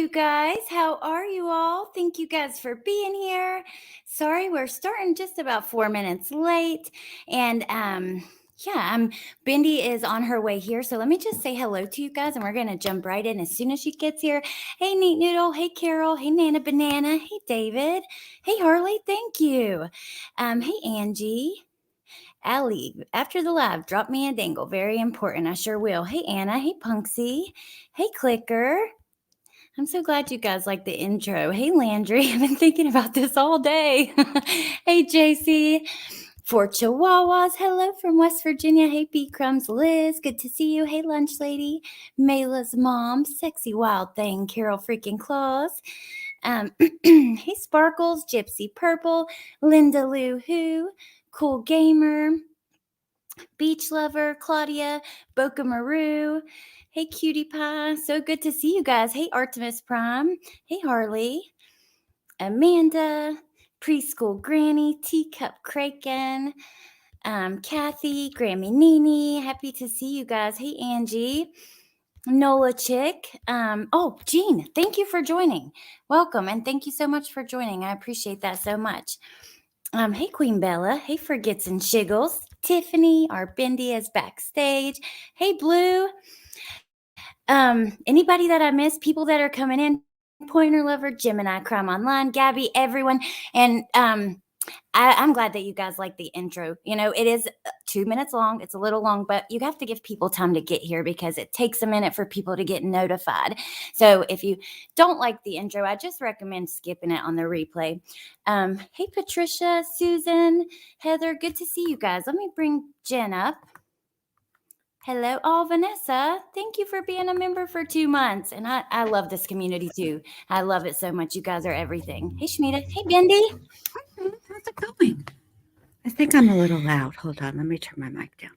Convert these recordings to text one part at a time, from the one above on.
you guys. How are you all? Thank you guys for being here. Sorry, we're starting just about 4 minutes late. And Bindi is on her way here. So let me just say hello to you guys and we're gonna jump right in as soon as she gets here. Hey Neat Noodle, hey Carol, hey Nana Banana, hey David, hey Harley, thank you. Hey Angie. Allie, after the live, drop me a dangle. Very important. I sure will. Hey, Anna. Hey, Punksy. Hey, Clicker. I'm so glad you guys like the intro. Hey, Landry. I've been thinking about this all day. Hey, JC. For Chihuahuas, hello from West Virginia. Hey, B Crumbs. Liz, good to see you. Hey, Lunch Lady. Mayla's mom. Sexy wild thing. Carol freaking Claus. Hey, Sparkles. Gypsy Purple. Linda Lou Who. Cool Gamer. Beach Lover, Claudia, Boca Maru. Hey, Cutie Pie. So good to see you guys. Hey, Artemis Prime. Hey, Harley. Amanda, Preschool Granny, Teacup Kraken, Kathy, Grammy Nini. Happy to see you guys. Hey, Angie. Nola Chick. Jean, thank you for joining. Welcome, and thank you so much for joining. I appreciate that so much. Hey, Queen Bella. Hey, Forgets and Shiggles. Tiffany, our Bindi is backstage. Hey, Blue. Anybody that I missed, people that are coming in, Pointer Lover, Gemini, Crime Online, Gabby, everyone. And I'm glad that you guys like the intro. You know, it is 2 minutes long. It's a little long, but you have to give people time to get here because it takes a minute for people to get notified. So if you don't like the intro, I just recommend skipping it on the replay. Hey, Patricia, Susan, Heather, good to see you guys. Let me bring Jen up. Hello. Oh, Vanessa, thank you for being a member for 2 months. And I love this community too. I love it so much. You guys are everything. Hey, Shmita. Hey, Bindi. How's it going? I think I'm a little loud. Hold on. Let me turn my mic down.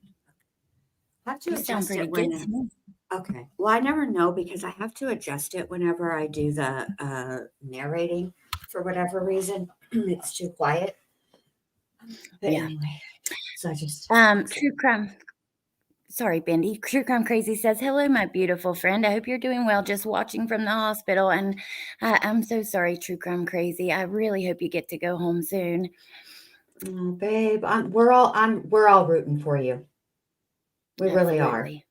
I have to You sound adjust pretty it good when. to me. Okay. Well, I never know because I have to adjust it whenever I do the narrating for whatever reason. It's too quiet. But Yeah. anyway, so I just. True Crime. Sorry, Bindi. True Crime Crazy says, hello, my beautiful friend. I hope you're doing well. Just watching from the hospital. And I'm so sorry, True Crime Crazy. I really hope you get to go home soon. Oh, babe, we're all rooting for you. We really are. Absolutely.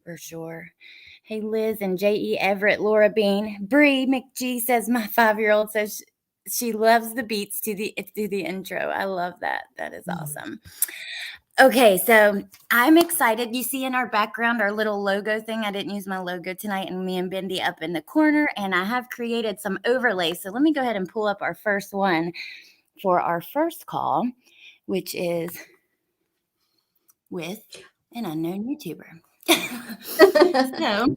For sure. Hey, Liz and J.E. Everett, Laura Bean. Bree McG says, my 5-year-old says she loves the beats to the intro. I love that. That is awesome. Okay, so I'm excited. You see in our background our little logo thing. I didn't use my logo tonight, and me and Bindi up in the corner, and I have created some overlays. So let me go ahead and pull up our first one for our first call, which is with an unknown YouTuber. So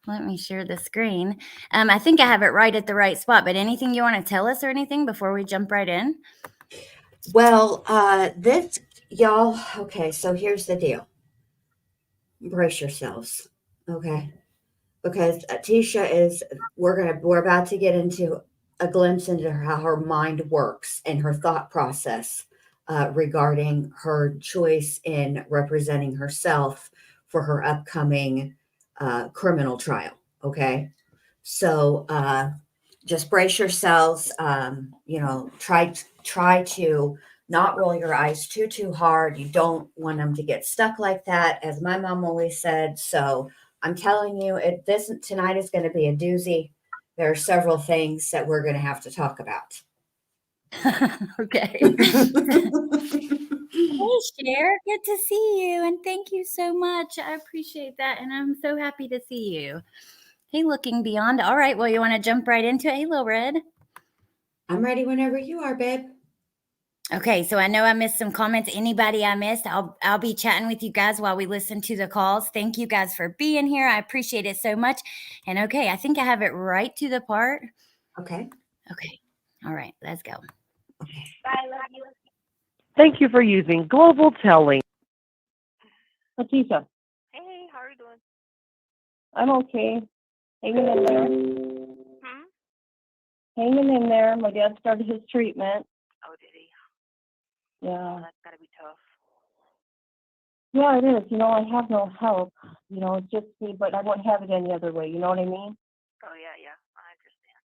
let me share the screen. I think I have it right at the right spot, but anything you want to tell us or anything before we jump right in? Well, this y'all. Okay, so here's the deal. Brace yourselves, okay? Because Tisha is. We're about to get into a glimpse into how her mind works and her thought process regarding her choice in representing herself for her upcoming criminal trial. Okay, so just brace yourselves. Try to not roll your eyes too hard. You don't want them to get stuck like that, as my mom always said. So I'm telling you, this tonight is going to be a doozy. There are several things that we're going to have to talk about. Okay. Hey, Cher, good to see you, and thank you so much. I appreciate that, and I'm so happy to see you. Hey, Looking Beyond. All right, well, you want to jump right into it? Hey, Lil Red. I'm ready whenever you are, babe. Okay, so I know I missed some comments. Anybody I missed, I'll be chatting with you guys while we listen to the calls. Thank you guys for being here. I appreciate it so much. And okay, I think I have it right to the part. Okay. Okay. All right, let's go. Okay. Bye, love you. Thank you for using Global Telling. Letecia, Hey, how are you doing? I'm okay. Hanging in there. Hmm? Hanging in there. My dad started his treatment. Oh, did he? Yeah. Oh, that's gotta be tough. Yeah, it is. I have no help. It's just me, but I won't have it any other way. You know what I mean? Oh yeah, yeah, I understand.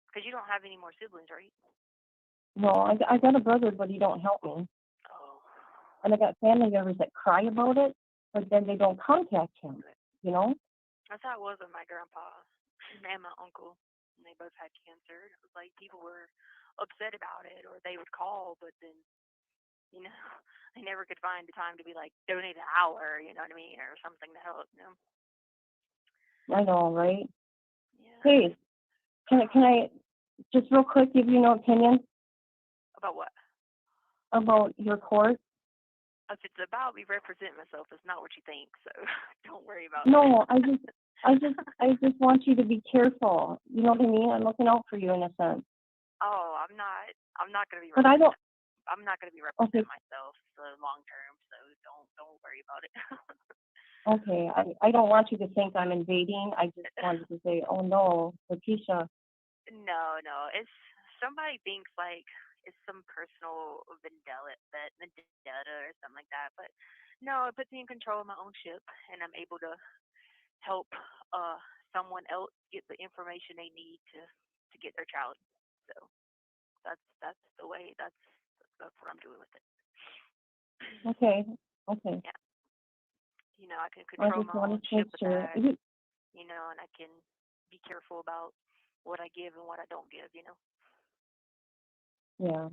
Because you don't have any more siblings, right? No, I got a brother, but he don't help me. Oh, And I got family members that cry about it, but then they don't contact him, you know? that's how it was with my grandpa and my uncle. And they both had cancer. And it was like people were upset about it, or they would call, but then you know they never could find the time to be like donate an hour, you know what I mean, or something to help. You know? I know, right? Yeah. Hey, can I just real quick give you an opinion About what? about your course? If it's about me representing myself, it's not what you think. So don't worry about No, that. I just want you to be careful. You know what I mean? I'm looking out for you in a sense. Oh, I'm not. I'm not gonna be. But I don't. I'm not gonna be Okay, representing myself long term. So don't worry about it. okay. I don't want you to think I'm invading. I just wanted to say, oh no, Letecia. No, no. It's somebody thinks like it's some personal vendetta or something like that. But no, it puts me in control of my own ship, and I'm able to help someone else get the information they need to get their child. So that's the way. That's what I'm doing with it. Okay, okay. Yeah, I can I control just my own wanted to make ship with sure. that. And I can be careful about what I give and what I don't give. Yeah,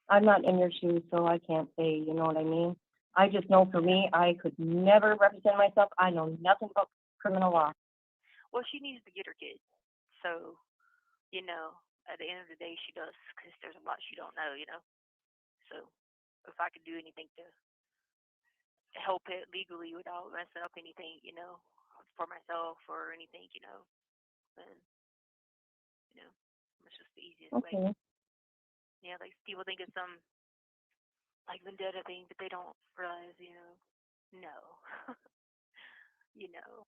I'm not in your shoes, so I can't say. You know what I mean? I just know for me, I could never represent myself. I know nothing about criminal law. Well, she needs to get her kid. So, at the end of the day, she does, because there's a lot she don't know. So, if I could do anything to help it legally without messing up anything, for myself or anything, then, it's just the easiest way. Okay, Yeah, like people think it's some like vendetta thing, but they don't realize, no.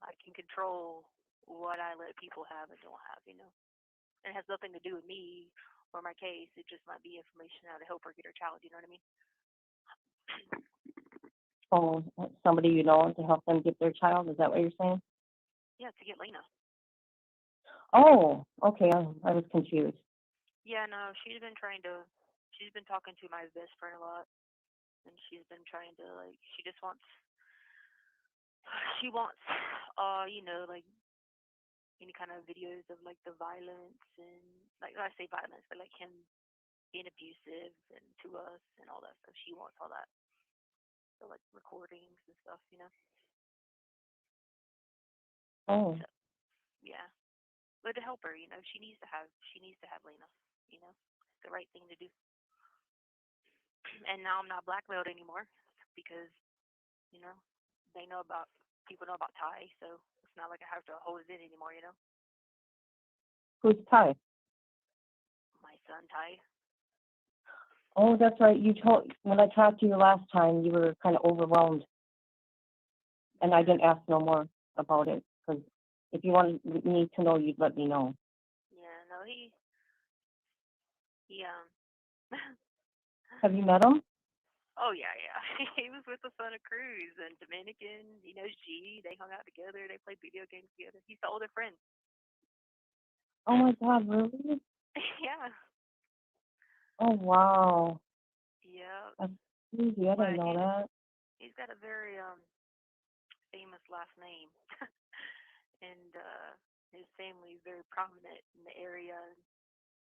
I can control what I let people have and don't have. It has nothing to do with me or my case. It just might be information how to help her get her child. You know what I mean? oh, somebody you know to help them get their child. Is that what you're saying? Yeah, to get Lena. Oh, okay. I was confused. Yeah, no, she's been talking to my best friend a lot, and she's been trying to she wants, like any kind of videos of like the violence and like I say violence, but like him being abusive and to us and all that stuff. She wants all that, so like recordings and stuff. Oh, So yeah, but to help her, she needs to have Lena. It's the right thing to do. And now I'm not blackmailed anymore because you know they know about people know about Ty, so it's not like I have to hold it in anymore. who's Ty? My son Ty. Oh, that's right. You told when I talked to you last time, you were kind of overwhelmed, and I didn't ask no more about it because if you wanted me to know, you'd let me know. Yeah, no, he Have you met him? oh yeah, yeah. He was with the son of Cruz and Dominican. He knows G. They hung out together. They played video games together. He's the older friend. Oh my God, really? Yeah. Oh wow, Yeah. that's crazy. I didn't But know that. he's got a very famous last name. And his family is very prominent in the area,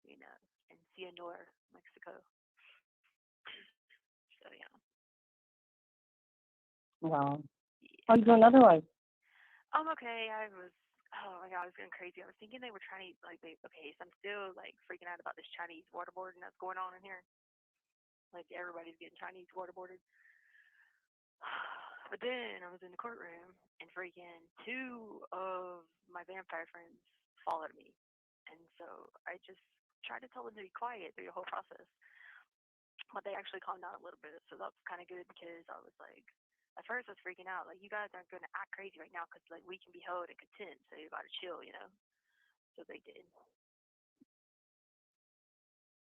you know, in Cianor, Mexico. So yeah. Wow. How you Yeah. doing otherwise? I'm okay. Oh my god, I was going crazy. I was thinking they were Chinese, okay, so I'm still like freaking out about this Chinese waterboarding that's going on in here. Like everybody's getting Chinese waterboarded. But then I was in the courtroom and freaking two of my vampire friends followed me. And so I just tried to tell them to be quiet through the whole process. But they actually calmed down a little bit. So that's kind of good because I was like, at first I was freaking out. Like, you guys aren't going to act crazy right now because, like, we can be held in contempt. So you got to chill. So they did.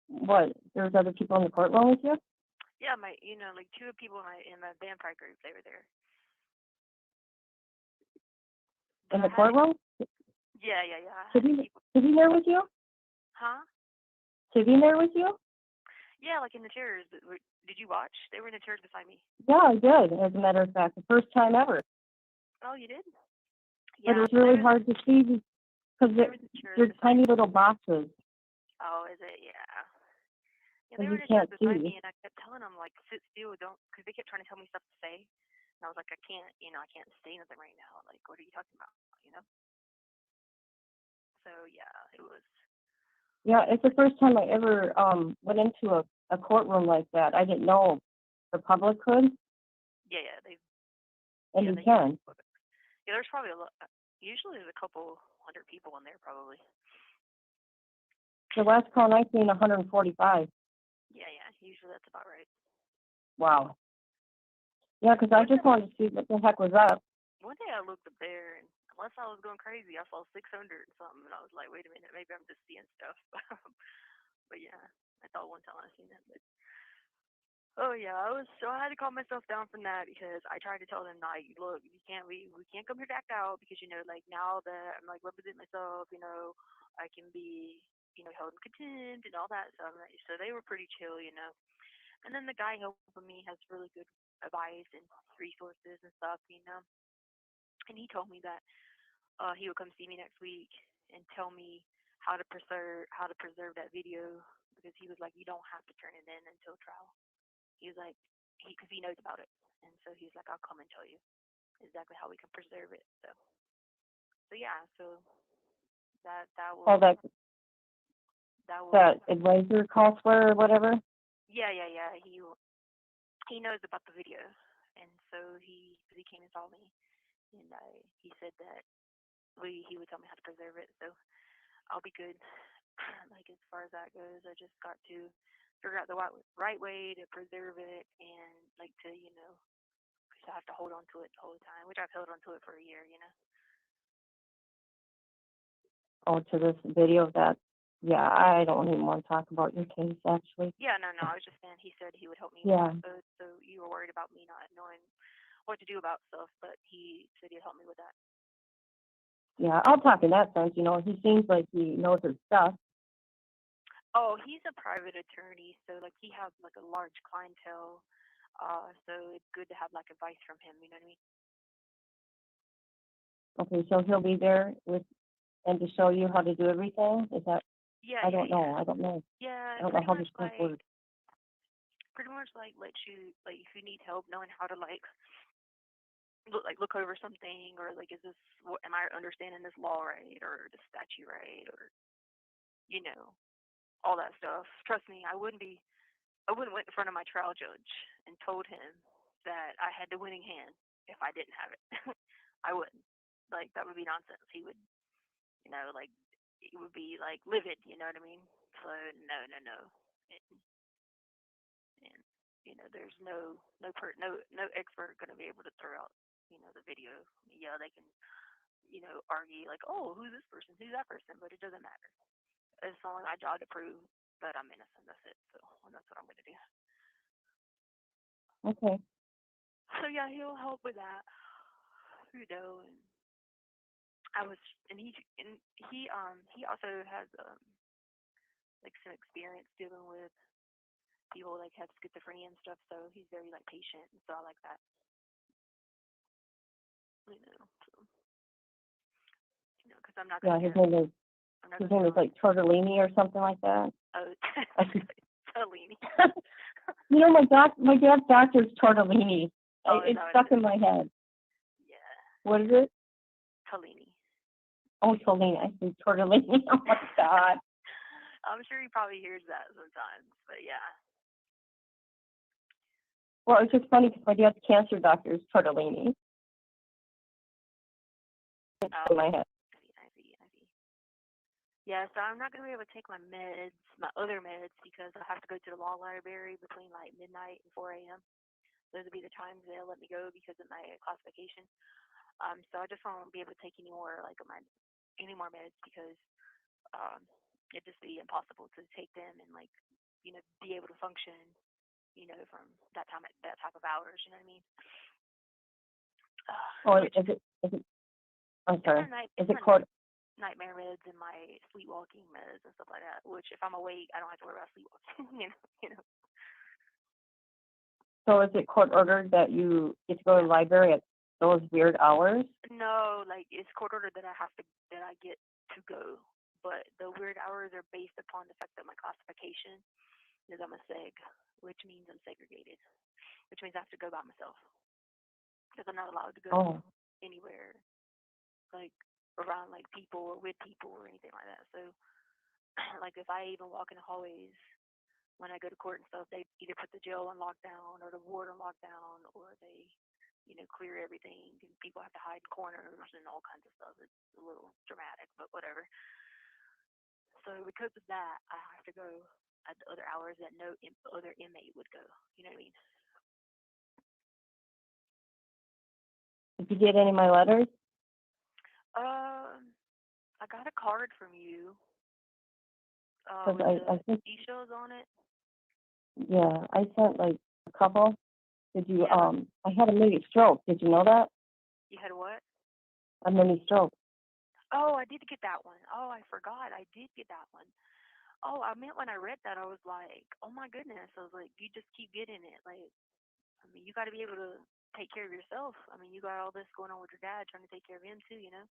What? There's other people in the courtroom with you? Yeah, like two people in my vampire group, they were there. In I the had courtroom? yeah, yeah, yeah. I had to Is keep he there with you? huh? Is he there with you? Yeah, like in the chairs. Did you watch? They were in the chairs beside me. Yeah, I did, as a matter of fact. The first time ever. Oh, you did? But it Yeah, was really hard to see because there was the chairs they're beside tiny me. little boxes Oh, is it? Yeah. Yeah, and they were you in the chairs can't beside see. me, and I kept telling them like, sit still, don't, because they kept trying to tell me stuff to say, and I was like, I can't, I can't say nothing right now. Like, what are you talking about? So yeah, it was. Yeah, it's the first time I ever went into a courtroom like that. I didn't know the public could, Yeah, yeah, they. and Yeah, you they. can. Yeah, there's probably a lot. Usually, there's a couple hundred people in there, probably. The last count I seen, 145. Yeah, yeah. Usually, that's about right. Wow. Yeah, because I just wanted to see what the heck was up. One day I looked up there, and unless I was going crazy, I saw 600 and something, and I was like, wait a minute, maybe I'm just seeing stuff. But yeah, I thought one time I seen that. But oh yeah, I had to calm myself down from that because I tried to tell them like, look, we can't come here to act out because like now that I'm like representing myself, I can be held in contempt and all that. So they were pretty chill. And then the guy helping me has really good advice and resources and stuff. And he told me that he would come see me next week and tell me how to preserve that video because he was like, you don't have to turn it in until trial. He was like, because he knows about it, and so he's like, I'll come and tell you exactly how we can preserve it. So yeah, so that Oh, will that will that advisor counselor or whatever. yeah. He knows about the video, and so he came and saw me, and he said that he would tell me how to preserve it. So I'll be good. Like as far as that goes, I just got to figure out the right way to preserve it and like to because I have to hold on to it the whole time, which I've held on to it for a year. Oh, to this video that. Yeah, I don't even want to talk about your case actually. Yeah, no, I was just saying he said he would help me Yeah. with that. So you were worried about me not knowing what to do about stuff, but he said he'd help me with that. Yeah, I'll talk in that sense. He seems like he knows his stuff. Oh, he's a private attorney, so like he has like a large clientele. So it's good to have like advice from him. You know what I mean? Okay, so he'll be there and to show you how to do everything. Is that? Yeah, I don't know. yeah. I don't know. Yeah, I don't know pretty how much this stuff like works. let you like if you need help knowing how to like look over something or like am I understanding this law right or the statute right or you know all that stuff. Trust me, I wouldn't went in front of my trial judge and told him that I had the winning hand if I didn't have it. I wouldn't. Like that would be nonsense. He would, like it would be like livid. You know what I mean? So no. And there's no expert going to be able to throw out the video. Yeah, they can argue like, oh, who's this person, who's that person, but it doesn't matter. As long as I try to prove that I'm innocent, that's it. So that's what I'm going to do. Okay. So yeah, he'll help with that. And I was, and he also has like some experience dealing with people like have schizophrenia and stuff. So he's very like patient, and so I like that. Because I'm not Yeah, gonna. his name is like Tortellini or something like that. Oh, Tortellini. My dad's doctor's Tortellini. It's stuck in my head. Yeah. What is it? Tortellini. Oh, Tortellini. I see Tortellini. Oh my God. I'm sure he probably hears that sometimes, but yeah. Well, it's just funny because my dad's cancer doctor is Tortellini. It's in my head. I see. Yeah, so I'm not going to be able to take my other meds, because I have to go to the law library between like midnight and 4 a.m. Those will be the times they'll let me go because of my classification. So I just won't be able to take any more meds because it'd just be impossible to take them and be able to function, from that type of hours. You know what I mean? Oh, is it I'm It's sorry. my night. Is It's it my court? nightmare meds and my sleepwalking meds and stuff like that. Which, if I'm awake, I don't have to worry about sleepwalking. You know. So is it court ordered that you get to go to the library at those weird hours? No, like it's court ordered that I get to go, but the weird hours are based upon the fact that my classification is I'm a seg, which means I'm segregated, which means I have to go by myself because I'm not allowed to go Oh, anywhere like around like people or with people or anything like that. So like if I even walk in the hallways when I go to court and stuff, they either put the jail on lockdown or the ward on lockdown or they clear everything and people have to hide in corners and all kinds of stuff. It's a little dramatic, but whatever. So because of that, I have to go at the other hours that no other inmate would go. You know what I mean? did you get any of my letters? I got a card from you Because with I the think, e-shows on it. yeah, I sent like a couple. Did you, Yeah. I had a mini stroke. Did you know that? You had what? A mini stroke. Oh, I did get that one. Oh, I forgot. I did get that one. Oh, I meant when I read that, I was like, oh my goodness. I was like, you just keep getting it. Like, I mean, you got to be able to take care of yourself. I mean, you got all this going on with your dad, trying to take care of him too, you know?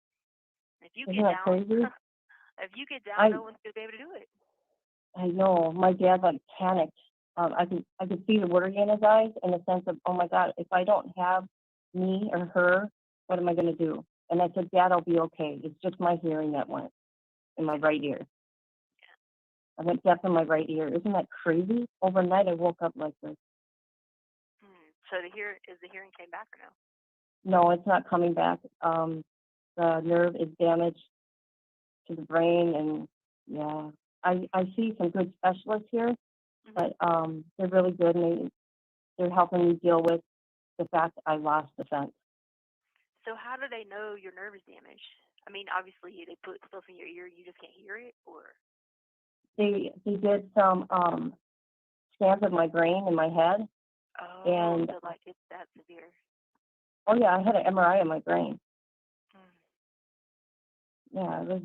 If you Isn't get that down, crazy? if you get down, I no one's going to be able to do it. I know. My dad like panicked. I could see the worry in his eyes in the sense of, oh my God, if I don't have me or her, what am I going to do? And I said, Dad, I'll be okay. It's just my hearing that went in my right ear. I went deaf in my right ear. Isn't that crazy? Overnight, I woke up like this. So the hearing came back or no? No, it's not coming back. The nerve is damaged to the brain, and yeah, I see some good specialists here, but they're really good, and they're helping me deal with the fact that I lost the sense. So how do they know your nerve is damaged? I mean, obviously they put stuff in your ear, you just can't hear it, or They did some scans of my brain and my head, and so like it's that severe. oh yeah, I had an MRI of my brain. Yeah, it was,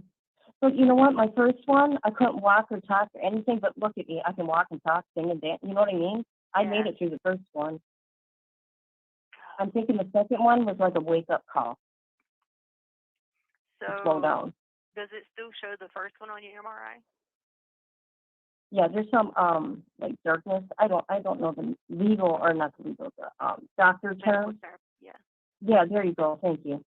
but you know what? My first one, I couldn't walk or talk or anything. But look at me, I can walk and talk, sing and dance. You know what I mean? I made it through the first one. I'm thinking the second one was like a wake up call. So to slow down. Does it still show the first one on your MRI? Yeah, there's some like darkness. I don't know the legal or not the legal, the doctor terms. Yeah. Yeah, there you go. Thank you.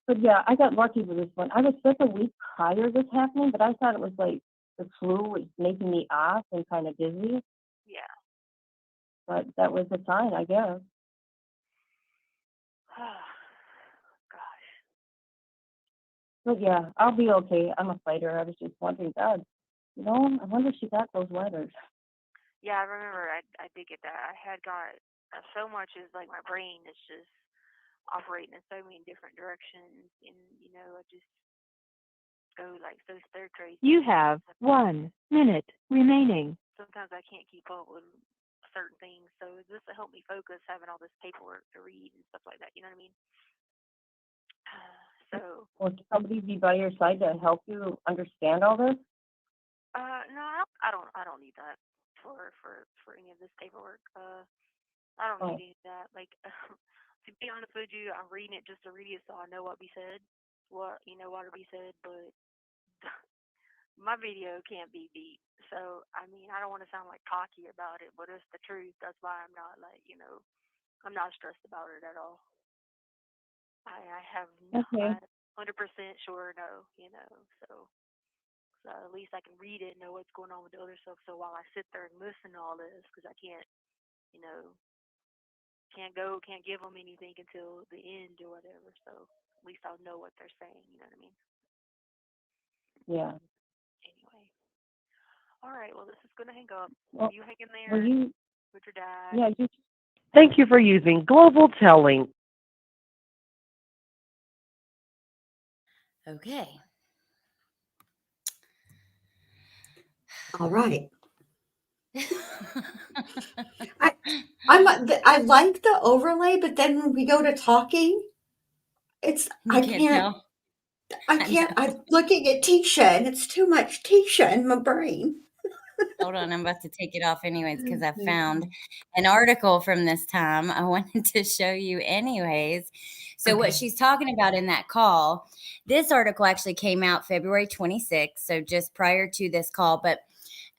But yeah, I got lucky with this one. I was sick a week prior to this happening, but I thought it was like the flu was making me off and kind of dizzy. Yeah. But that was the sign, I guess. Gosh. But yeah, I'll be okay. I'm a fighter. I was just wondering, God, you know, I wonder if she got those letters. Yeah, I remember. I did get that. I had got so much is like my brain is just operating in so many different directions, and I just go like so stir crazy. You have 1 minute remaining. Sometimes I can't keep up with certain things, so this will help me focus having all this paperwork to read and stuff like that. You know what I mean? So. Will somebody be by your side to help you understand all this? No, I don't need that for any of this paperwork. I don't need any of that. Like, to be honest with you, I'm reading it just to read it so I know what be said, what to be said. But my video can't be beat. So I mean, I don't want to sound like cocky about it, but it's the truth. That's why I'm not like I'm not stressed about it at all. I have no, Okay. 100% sure no, so at least I can read it and know what's going on with the other stuff. So while I sit there and listen to all this, because I can't, can't give them anything until the end or whatever. So at least I'll know what they're saying. You know what I mean? Yeah. Anyway. All right. Well, this is going to hang up. Well, you hang in there with your dad. Yeah, you. Thank you for using Global Telling. Okay. All right. I like the overlay, but then when we go to talking, It's You I can't can't tell. I I can't. know. I'm looking at Tisha, and it's too much Tisha in my brain. Hold on, I'm about to take it off anyways because I found Mhm. an article from this time I wanted to show you anyways. So what Okay. she's talking about in that call, this article actually came out February 26th, so just prior to this call, but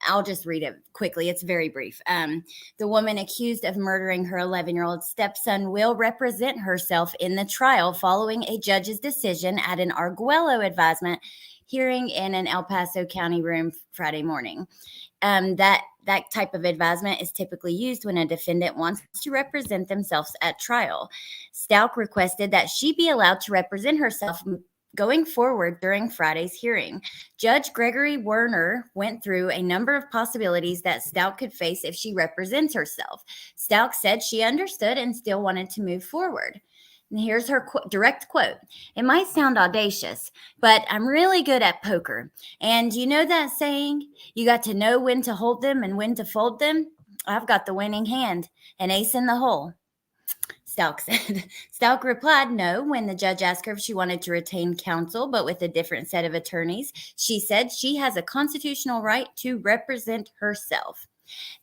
I'll just read it quickly. It's very brief. The woman accused of murdering her 11-year-old stepson will represent herself in the trial following a judge's decision at an Arguello advisement hearing in an El Paso County room Friday morning. That type of advisement is typically used when a defendant wants to represent themselves at trial. Stauch requested that she be allowed to represent herself going forward during Friday's hearing. Judge Gregory Werner went through a number of possibilities that Stauch could face if she represents herself. Stauch said she understood and still wanted to move forward. And here's her direct quote. It might sound audacious, but I'm really good at poker. And you know that saying, you got to know when to hold them and when to fold them? I've got the winning hand, an ace in the hole. Stauch said. Stauch replied no when the judge asked her if she wanted to retain counsel, but with a different set of attorneys. She said she has a constitutional right to represent herself.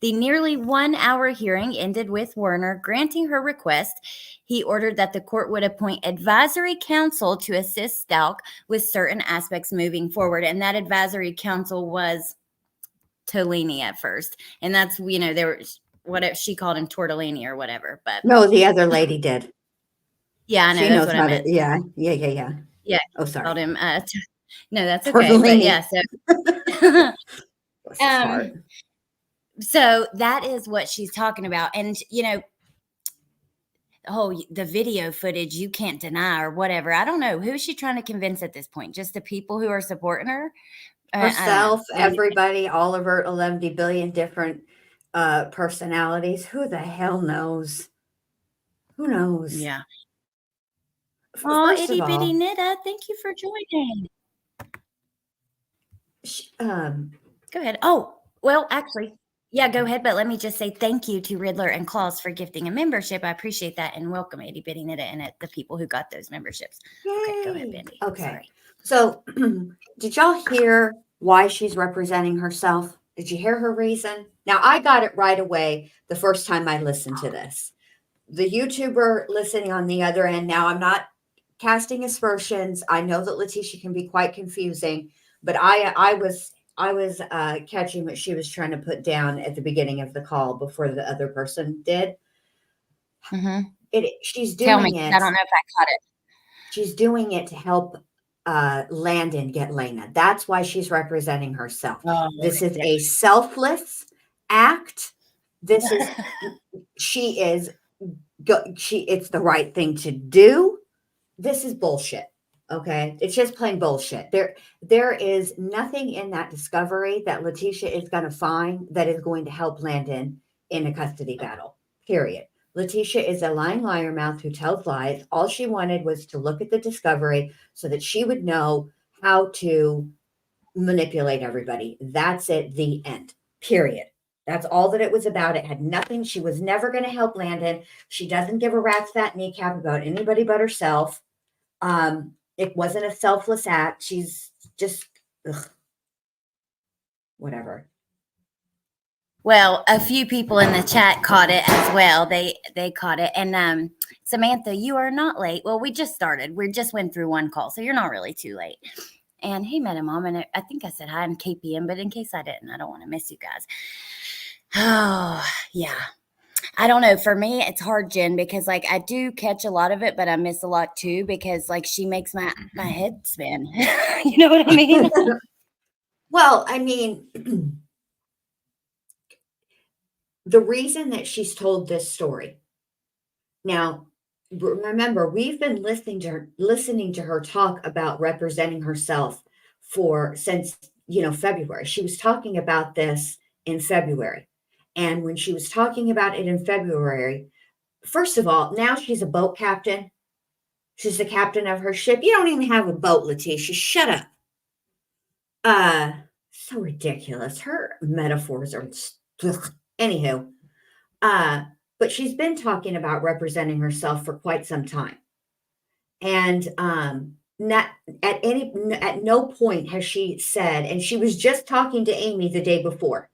The nearly 1 hour hearing ended with Werner granting her request. He ordered that the court would appoint advisory counsel to assist Stauch with certain aspects moving forward. And that advisory counsel was Tolini at first. And that's, there was what she called him Tortellini or whatever. But No, the other lady did. yeah, I know. She That's knows what I how to. meant. Yeah. Yeah, Oh, called sorry. him. No, that's okay. But yeah, Tortellini. so Bless his heart. so that is what she's talking about. And the video footage you can't deny or whatever. I don't know. Who is she trying to convince at this point? Just the people who are supporting her? I don't know. Herself, everybody, all of her 11 billion different personalities. Who the hell knows? Who knows? Yeah. Oh, First of itty bitty all, Nita, thank you for joining. sh- Go ahead. Oh, well, actually, yeah, go ahead. But let me just say thank you to Riddler and Claus for gifting a membership. I appreciate that. And welcome, itty bitty Nita, and the people who got those memberships. Okay, go ahead, yay. Bendy. Okay. Sorry. So, did y'all hear why she's representing herself? Did you hear her reason? Now, I got it right away the first time I listened to this. The YouTuber listening on the other end, now I'm not casting aspersions. I know that Letecia can be quite confusing, but I was catching what she was trying to put down at the beginning of the call before the other person did. Mm-hmm. She's Tell me, doing 'cause it. I don't know if I caught it. She's doing it to help Landon get Lena. That's why she's representing herself. Oh, This is yeah. a selfless act. This is she is it's the right thing to do. This is bullshit. Okay. It's just plain bullshit. There is nothing in that discovery that Letecia is going to find that is going to help Landon in a custody battle. Period. Letecia is a lying liar mouth who tells lies. All she wanted was to look at the discovery so that she would know how to manipulate everybody. That's it. The end. Period. That's all that it was about. It had nothing. She was never going to help Landon. She doesn't give a rat's fat kneecap about anybody but herself. It wasn't a selfless act. She's just whatever. Well, a few people in the chat caught it as well. They caught it. And Samantha, you are not late. Well, we just started. We just went through one call, so you're not really too late. And hey, Meta Mom, and I think I said hi, I'm KPM, but in case I didn't, I don't want to miss you guys. Oh, yeah. I don't know. For me, it's hard, Jen, because like I do catch a lot of it, but I miss a lot too because like she makes my head spin. You know what I mean? Well, I mean, the reason that she's told this story. Now, remember, we've been listening to her talk about representing herself since February. She was talking about this in February. And when she was talking about it in February, first of all, now she's a boat captain. She's the captain of her ship. You don't even have a boat, Letecia. Shut up. So ridiculous. Her metaphors are anywho. But she's been talking about representing herself for quite some time. And not at no point has she said, and she was just talking to Amy the day before.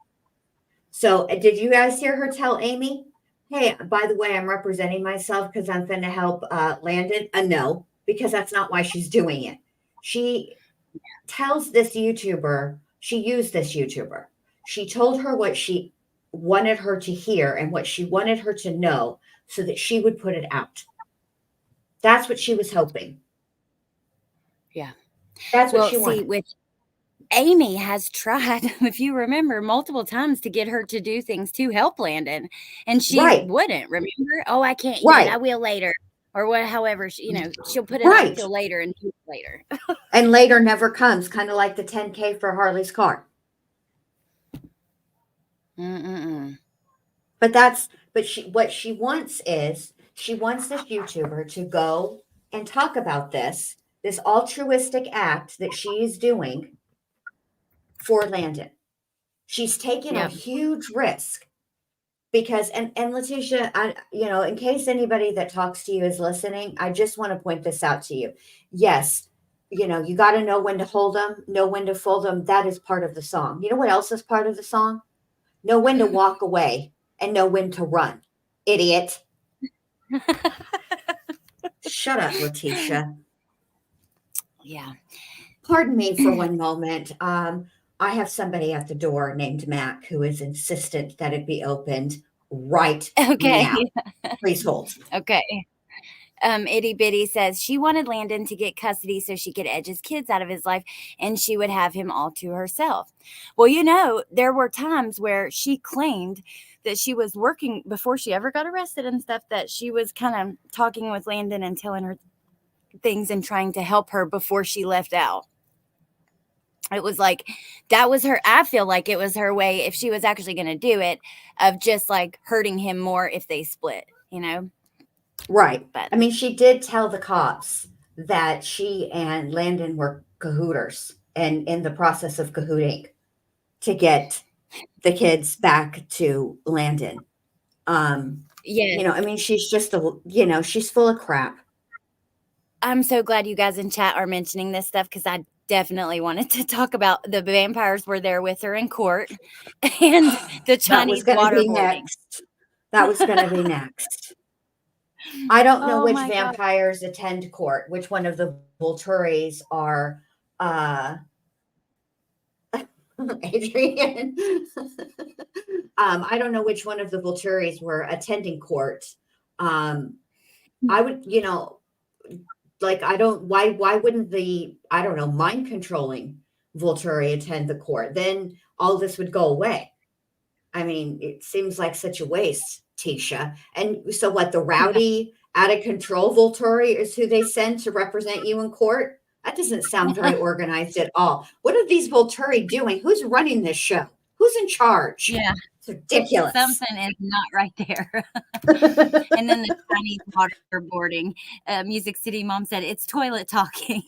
So did you guys hear her tell Amy, hey, by the way, I'm representing myself because I'm going to help Landon? No, because that's not why she's doing it. She tells this YouTuber, she used this YouTuber. She told her what she wanted her to hear and what she wanted her to know so that she would put it out. That's what she was hoping. Yeah. That's what Well, she see, wanted. with Amy has tried, if you remember, multiple times to get her to do things to help Landon, and she Right, wouldn't. Remember? Oh, I can't yet. I right, will later, or what? However, she'll put it off right. till later and do it later. And later never comes, kind of like the 10K for Harley's car. Mm-mm-mm. But what she wants is she wants this YouTuber to go and talk about this altruistic act that she's doing for Landon. She's taken a Yep. huge risk because and Letecia, in case anybody that talks to you is listening, I just want to point this out to you. Yes, you got to know when to hold them, know when to fold them. That is part of the song. You know what else is part of the song? Know when to walk away and know when to run. Idiot. Shut up, Letecia. Yeah. Pardon me for one moment. I have somebody at the door named Mac who is insistent that it be opened right Okay. now. Please hold. Okay. Itty Bitty says she wanted Landon to get custody so she could edge his kids out of his life and she would have him all to herself. Well, there were times where she claimed that she was working before she ever got arrested and stuff, that she was kind of talking with Landon and telling her things and trying to help her before she left out. It was like, that was her, I feel like it was her way, if she was actually going to do it, of just like hurting him more if they split, Right. But I mean, she did tell the cops that she and Landon were cahooters and in the process of cahooting to get the kids back to Landon. yeah, I mean, she's just she's full of crap. I'm so glad you guys in chat are mentioning this stuff because I definitely wanted to talk about the vampires were there with her in court and the That was Chinese going to be waterboarding. next. That was going to be next. I don't know Oh which my God. vampires attend court, which one of the Volturis are Adrian. I don't know which one of the Volturis were attending court. I would, why wouldn't the, I don't know, mind controlling Volturi attend the court? Then all this would go away. I mean, it seems like such a waste, Tisha. And so what, the rowdy, out of control Volturi is who they send to represent you in court? That doesn't sound very organized at all. What are these Volturi doing? Who's running this show? Who's in charge? Yeah. It's ridiculous. Something is not right there. And then the Chinese waterboarding. Music City Mom said it's toilet talking.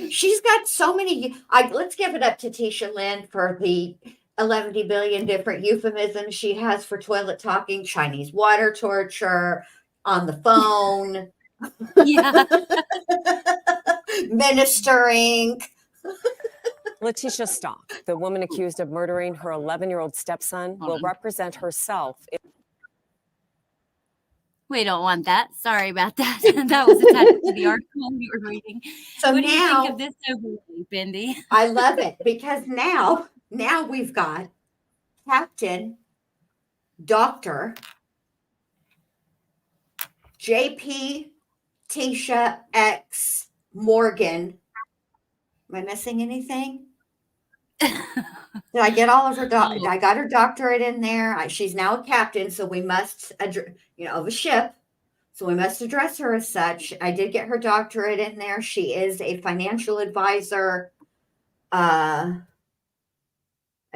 She's got so many. Let's give it up to Tisha Lynn for the 11 billion different euphemisms she has for toilet talking, Chinese water torture, on the phone, Yeah. ministering. Letecia Stauch, the woman accused of murdering her 11-year-old stepson, will represent herself. We don't want that. Sorry about that. That was attached to the article we were reading. So what do you think now of this overlay, Bendy? I love it because now we've got Captain Dr. JP Tisha X Morgan. Am I missing anything? Did I get all of her? I got her doctorate in there. She's now a captain, so we must, of a ship. So we must address her as such. I did get her doctorate in there. She is a financial advisor, and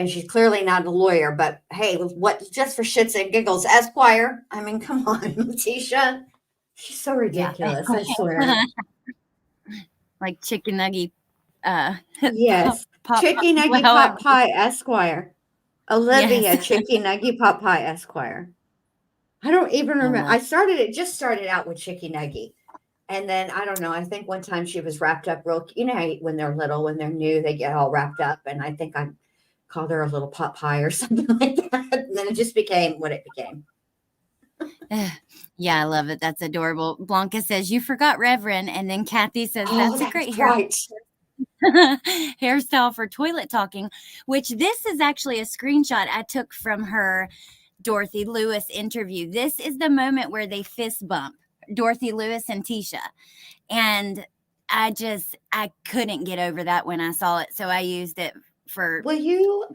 she's clearly not a lawyer. But hey, what? Just for shits and giggles, Esquire. I mean, come on, Tisha. She's so ridiculous. Yeah. I swear. Like chicken nugget. Yes. Chicky Nuggy Pot Pie Esquire. Olivia, yes. Chicky Nuggy Pot Pie Esquire. I don't even remember. It just started out with Chicky Nuggy. And then I don't know. I think one time she was wrapped up real. You know, how when they're little, when they're new, they get all wrapped up. And I think I called her a little pot pie or something like that. And then it just became what it became. Yeah, I love it. That's adorable. Blanca says, "You forgot Reverend." And then Kathy says, Oh, "That's a that's great right. hairstyle for toilet talking," which this is actually a screenshot I took from her Dorothy Lewis interview. This is the moment where they fist bump, Dorothy Lewis and Tisha. And I couldn't get over that when I saw it. So I used it for Will you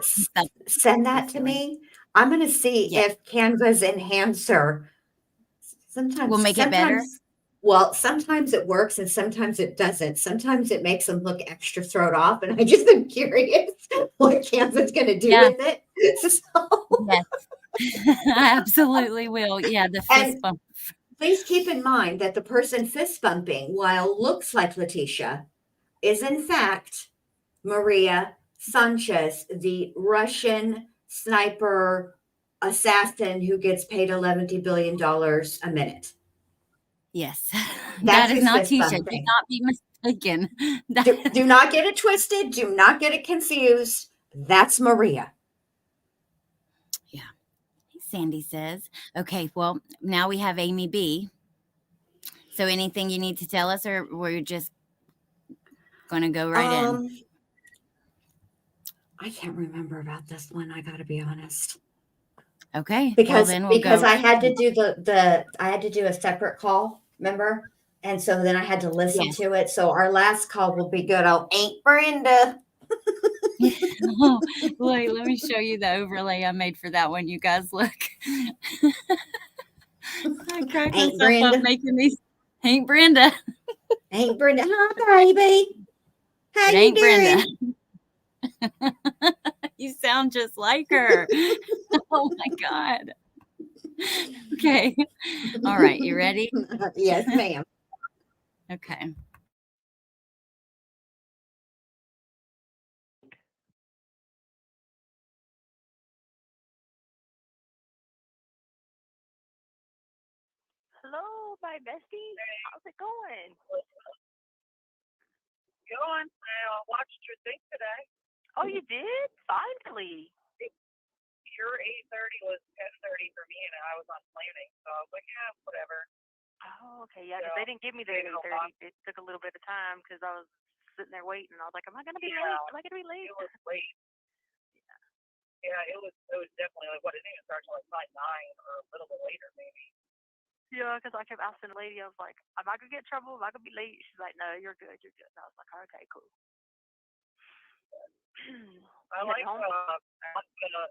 stuff. send that to me? I'm going to see Yeah. if Canva's enhancer Will make it better. sometimes it works and sometimes it doesn't. Sometimes it makes them look extra thrown off, and I just am curious what Canva's going to do Yeah. with it. So, Yes. I absolutely will. Yeah, the fist and bump. please keep in mind that the person fist bumping, while looks like Letecia, is in fact Maria Sanchez, the Russian sniper assassin who gets paid $11 billion a minute. Yes. That's That is who's not fist Tisha. Do bumping. not be mistaken. That Do not get it twisted. Do not get it confused. That's Maria. Yeah. Sandy says, "Okay, well, now we have Amy B. So anything you need to tell us, or we're just going to go right in?" I can't remember about this one. I got to be honest. Okay. Well, then we'll Because go. I had to do I had to do a separate call, remember? And so then I had to listen Yes. to it. So our last call will be good. Oh, Aunt Brenda. Oh, wait, let me show you the overlay I made for that one. You guys look. I cracked Aunt myself up Brenda. making these. Ain't Brenda. Aunt Brenda. Hi, baby. How It you ain't Brenda. doing? You sound just like her. Oh my God. Okay. All right. You ready? Yes, ma'am. Okay. Hello, my bestie. How's it going? Going. I watched your thing today. Oh, you did? Finally. Your 8:30 was 10:30 for me, and I was on planning, so I was like, yeah, whatever. Oh, okay. Yeah, because they didn't give me the 8:30. It took a little bit of time because I was sitting there waiting. I was like, am I gonna be late? Am I gonna be late? It was late. Yeah, it was definitely like what it didn't even start till like 9 or a little bit later maybe. Yeah, because I kept asking the lady, I was like, am I gonna get in trouble? Am I gonna be late? She's like, no, you're good, you're good. And I was like, okay, cool. I like the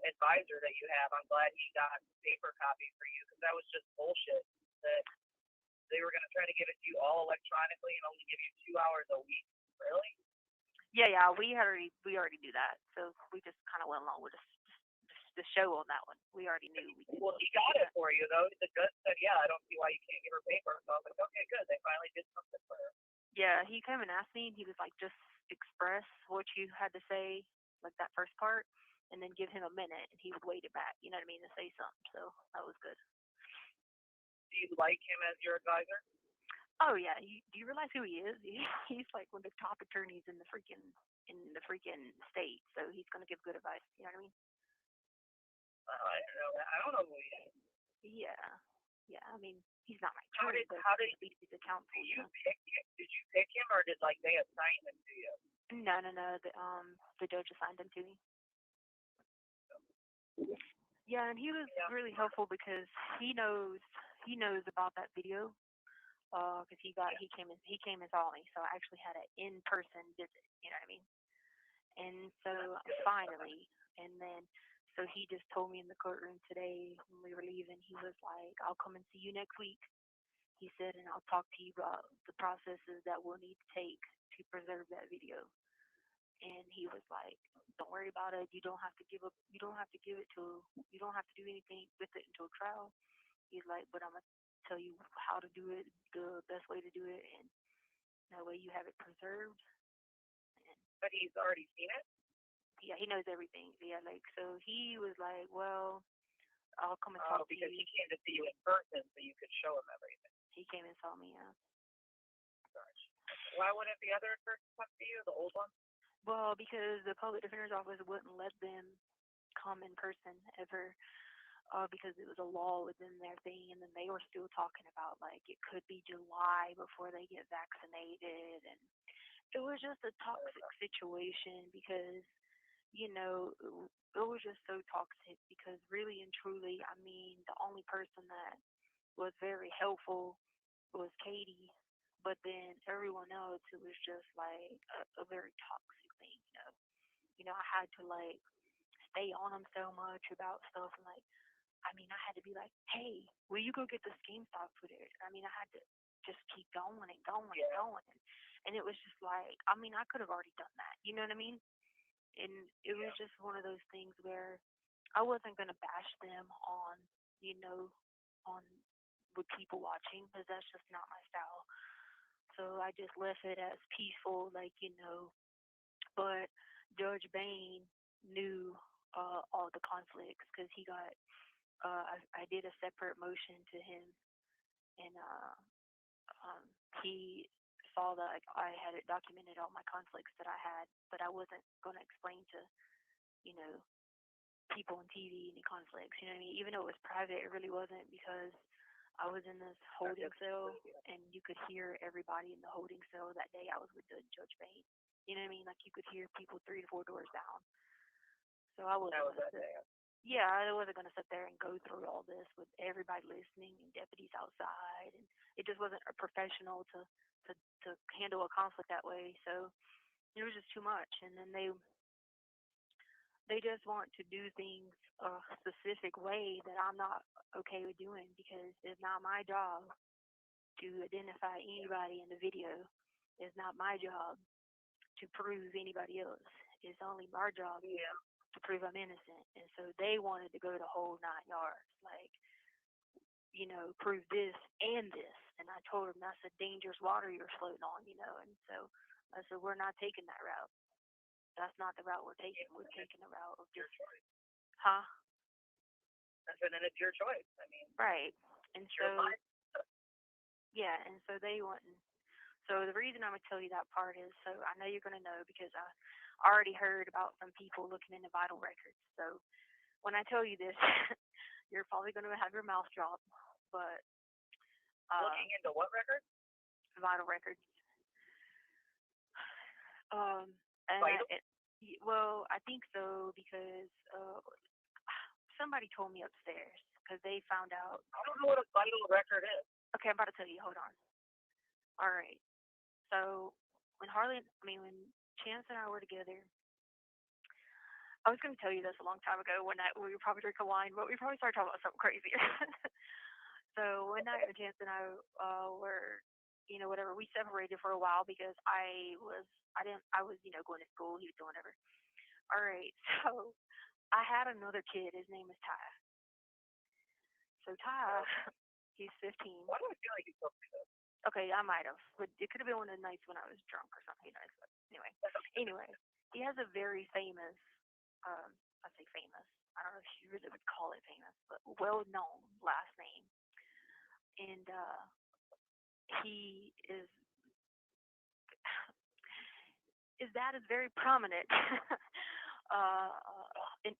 advisor that you have. I'm glad he got paper copies for you because that was just bullshit. That they were going to try to give it to you all electronically and only give you 2 hours a week. Really? Yeah, we already knew that, so we just kind of went along with the show on that one. We already knew. Well, he got it for you though. The judge said, "Yeah, I don't see why you can't give her paper." So I was like, "Okay, good. They finally did something for her." Yeah, he came and asked me, and he was like, just express what you had to say, like that first part, and then give him a minute, and he would wait it back, you know what I mean, to say something. So that was good. Do you like him as your advisor? Oh yeah, do you realize who he is? He's like one of the top attorneys in the freaking state, so he's gonna give good advice. You know what I mean? I don't know. I don't know who he is. Yeah. I mean, he's not my How attorney, did but he's a counsel. Did you pick him or did like they assign him to you? No. The judge assigned him to me. Yeah, and he was really helpful because he knows about that video. Because he came and saw me, so I actually had an in-person visit. You know what I mean? And so finally, and then so he just told me in the courtroom today when we were leaving, he was like, "I'll come and see you next week." He said, "And I'll talk to you about the processes that we'll need to take to preserve that video." And he was like, "Don't worry about it. You don't have to give up. You don't have to give it to. You don't have to do anything with it until trial." He's like, "But I'm gonna tell you how to do it, the best way to do it, and that way you have it preserved." And But he's already seen it. yeah, he knows everything. Yeah, like so he was like, "Well, I'll come and talk to Because you." he came to see you in person, so you could show him everything. He came and saw me. Yeah. Why wouldn't the other person come to you, the old one? Well, because the public defender's office wouldn't let them come in person ever, because it was a law within their thing, and then they were still talking about like it could be July before they get vaccinated, and it was just a toxic situation because it was just so toxic because really and truly, I mean, the only person that was very helpful was Katie, but then everyone else, it was just like a very toxic thing, I had to like stay on them so much about stuff, and like, I mean, I had to be like, hey, will you go get the scheme stock footage? I mean, I had to just keep going and going and going, and it was just like, I mean, I could have already done that, you know what I mean? And it was just one of those things where I wasn't gonna bash them on, you know, on with people watching because that's just not my style. So I just left it as peaceful, like But Judge Bain knew all the conflicts because he got. I did a separate motion to him, and he saw that I had it documented all my conflicts that I had, but I wasn't gonna explain to you know people on TV any conflicts. You know what I mean? Even though it was private, it really wasn't because I was in this holding cell and you could hear everybody in the holding cell that day. I was with the Judge Bain. You know what I mean? Like you could hear people 3 to 4 doors down. So I wasn't gonna sit, yeah, I wasn't gonna sit there and go through all this with everybody listening and deputies outside, and it just wasn't professional to handle a conflict that way. So it was just too much, and then they just want to do things a specific way that I'm not okay with doing because it's not my job to identify anybody in the video. It's not my job to prove anybody else. It's only our job to prove I'm innocent. And so they wanted to go the whole 9 yards, like, prove this and this. And I told them that's a dangerous water you're floating on, And so I said, we're not taking that route. That's not the route we're taking. We're taking the route of just, huh? And then it's your choice. I mean, right. And so, yeah, and so they wouldn't. So the reason I'm going to tell you that part is so I know you're going to know because I already heard about some people looking into vital records. So when I tell you this, you're probably going to have your mouth drop. But looking into what records? Vital records. And Vital? well, I think so because somebody told me upstairs because they found out. I don't know what a vital record is. Okay, I'm about to tell you. Hold on. All right. So when Chance and I were together, I was going to tell you this a long time ago when we were probably drinking wine, but we probably started talking about something crazier. So one night when Chance and I were, whatever, we separated for a while because I was going to school, he was doing whatever. All right, so I had another kid, his name is Ty. So Ty, he's 15. Why do I feel like you told me this? Okay, I might have, but it could have been one of the nights when I was drunk or something, But anyway, he has a very famous, I say famous, I don't know if you really would call it famous, but well-known last name. And he is, his dad is very prominent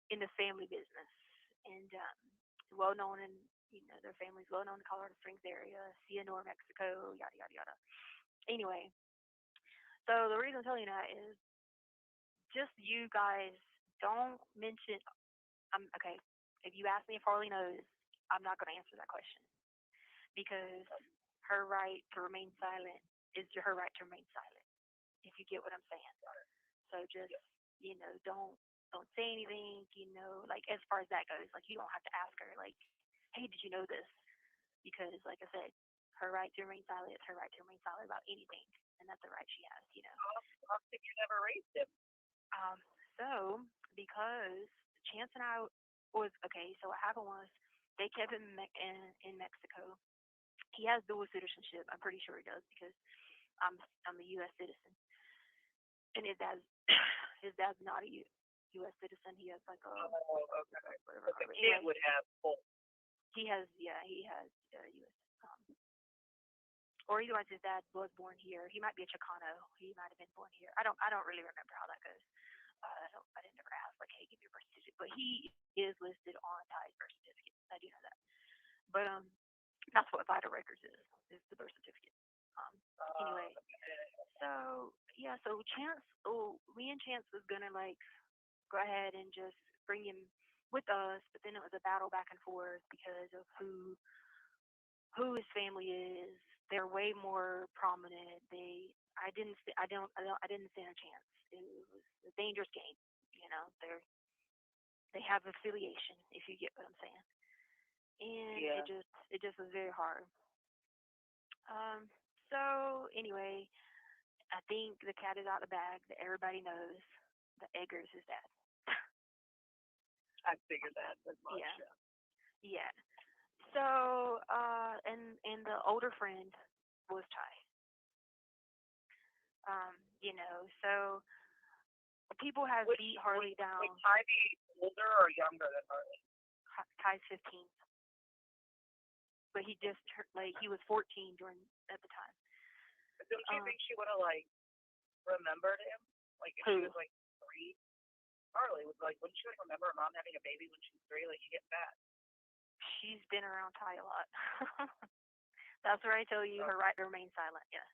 in the family business, and well-known in, their family's well-known in Colorado Springs area, Cianor, Mexico, yada, yada, yada. Anyway, so the reason I'm telling you that is just you guys don't mention, okay, if you ask me if Harley knows, I'm not going to answer that question because her right to remain silent is her right to remain silent, if you get what I'm saying. So just, don't say anything, like as far as that goes, like you don't have to ask her, like, hey, did you know this? Because, like I said, her right to remain silent is her right to remain silent about anything, and that's the right she has, How come you never raised him? So, because Chance and I was, okay, so what happened was they kept him in Mexico. He has dual citizenship. I'm pretty sure he does because I'm a U.S. citizen, and his dad's not a U.S. citizen. He has like a whatever. But the kid would have both. He has U.S. or otherwise his dad was born here. He might be a Chicano. He might have been born here. I don't really remember how that goes. I didn't ever ask like, hey, give me your birth certificate. But he is listed on Ty's birth certificate. I do know that. But that's what vital records is the birth certificate. Anyway, so yeah, so Chance, me and Chance was gonna like go ahead and just bring him with us, but then it was a battle back and forth because of who his family is. They're way more prominent. I didn't stand a chance. It was a dangerous game. They have affiliation, if you get what I'm saying. And Yeah. it just was very hard. So anyway, I think the cat is out of the bag that everybody knows that Edgar's his dad. I figured that as much. Yeah. Yeah. So and the older friend was Ty. So people have beat Harley down. Would Ty be older or younger than Harley? Ty's 15, but he just he was 14 at the time. But don't you think she would have remembered him? Like if she was 3? Harley was wouldn't she remember her mom having a baby when she was 3? Like you get that. She's been around Ty a lot. That's where I tell you her right to remain silent. Yeah.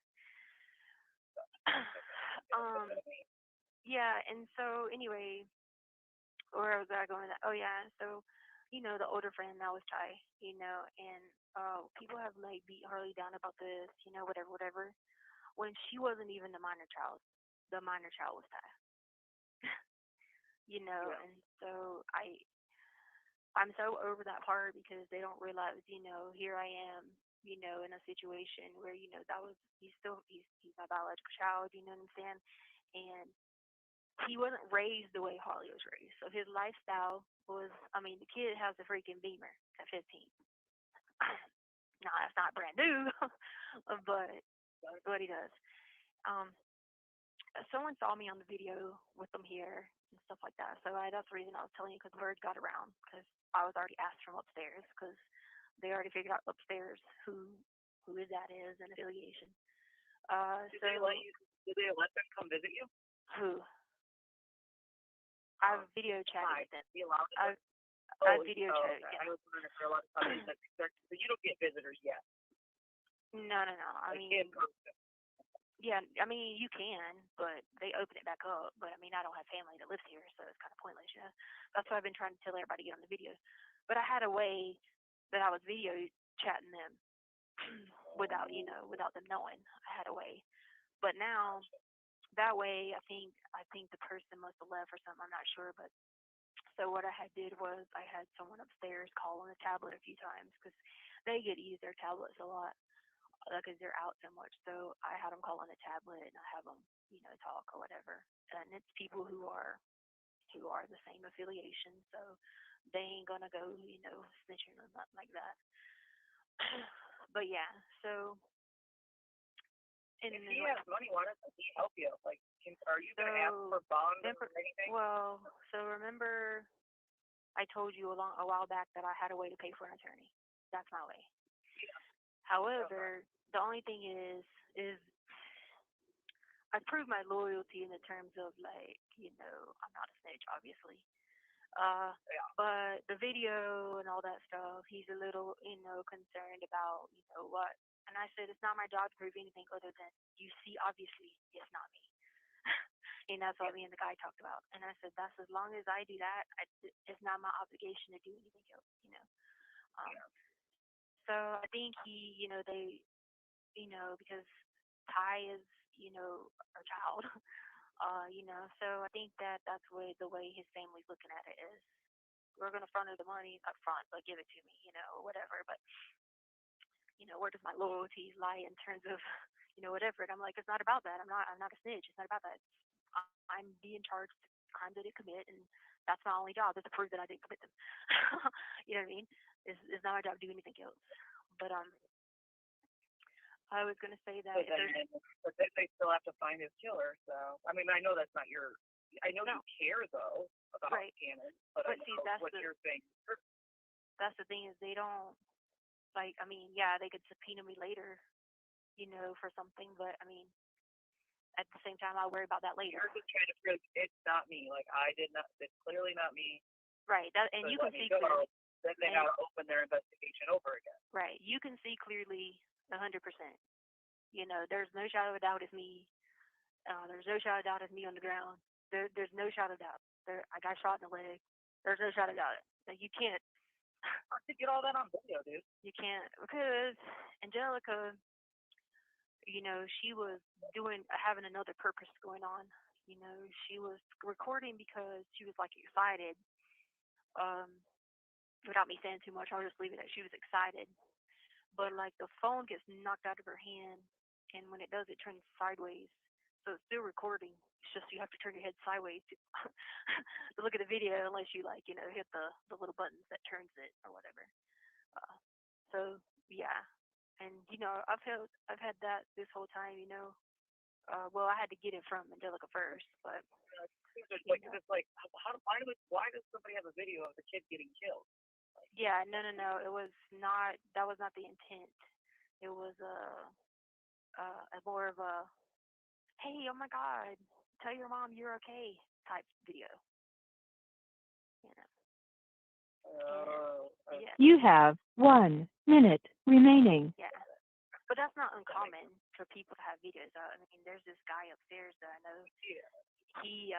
Yeah, and so anyway, where was I going with that? Oh yeah, so the older friend now was Ty, and people have beat Harley down about this, whatever. When she wasn't even the minor child was Ty. Yeah. And so I'm so over that part because they don't realize, here I am, in a situation where, he's my biological child, you know what I'm saying? And he wasn't raised the way Harley was raised. So his lifestyle was, the kid has a freaking Beamer at 15. Now, that's not brand new, but what he does. Someone saw me on the video with them here and stuff like that. So that's the reason I was telling you, because word got around, because I was already asked from upstairs, because they already figured out upstairs who his dad is and affiliation. Did they let them come visit you? Who? I've video chatted with them. Be allowed to? I've video chatted. Okay. Yeah. I was wondering if they're allowed to come in. So you don't get visitors yet. No. I mean, in person. Yeah, you can, but they open it back up. But I don't have family that lives here, so it's kind of pointless. Yeah, that's why I've been trying to tell everybody to get on the videos. But I had a way that I was video chatting them without them knowing. I had a way, but now that way, I think the person must have left or something. I'm not sure, but so what I did was I had someone upstairs call on the tablet a few times because they get to use their tablets a lot because they're out so much. So I had them call on the tablet and I have them, talk or whatever. And it's people who are the same affiliation, so they ain't gonna go, snitching or nothing like that. But yeah, so. And if he has money, why doesn't he help you? Are you gonna ask for bonds or anything? Well, so remember, I told you a while back that I had a way to pay for an attorney. That's my way. Yeah. However, the only thing is I proved my loyalty in the terms of I'm not a snitch, obviously. But the video and all that stuff, he's a little, concerned about, what. And I said, it's not my job to prove anything other than you see, obviously, it's not me. And that's what me and the guy talked about. And I said, that's as long as I do that, it's not my obligation to do anything else, So I think they, because Ty is, our child, so I think that's the way his family's looking at it is, we're going to front her the money up front, but give it to me, or whatever. But, where does my loyalty lie in terms of, whatever? And I'm like, it's not about that. I'm not a snitch. It's not about that. I'm being charged with crimes I didn't commit, and that's my only job is to prove that I didn't commit them. You know what I mean? It's not my job to do anything else. But I was gonna say that. But then they still have to find his killer. So I know that's not your. I know you care though about Cannon, but I see, know that's what you're saying. That's the thing is they don't. They could subpoena me later for something. But I mean, at the same time, I'll worry about that later. You're just trying to prove it's not me. Like, I did not, it's clearly not me. Right. And So you can let me see go. clearly. Then they got to open their investigation over again. Right. You can see clearly 100%. There's no shadow of doubt it's me. There's no shadow of doubt it's me on the ground. There's no shadow of doubt. I got shot in the leg. There's no shadow of doubt. Like, you can't. I could get all that on video, dude. You can't, because Angelica, she was having another purpose going on. She was recording because she was like excited. Without me saying too much, I'll just leave it that she was excited. But like the phone gets knocked out of her hand, and when it does, it turns sideways. So it's still recording. It's just you have to turn your head sideways to, to look at the video, unless you hit the little buttons that turns it or whatever. So yeah, and I've had that this whole time. Well, I had to get it from Angelica first, but why does somebody have a video of the kid getting killed? Yeah, no. It was not. That was not the intent. It was a more of a, hey, oh my God, tell your mom you're okay type video. Yeah. You have 1 minute remaining. Yeah. But that's not uncommon for people to have videos. I mean, there's this guy upstairs that I know. He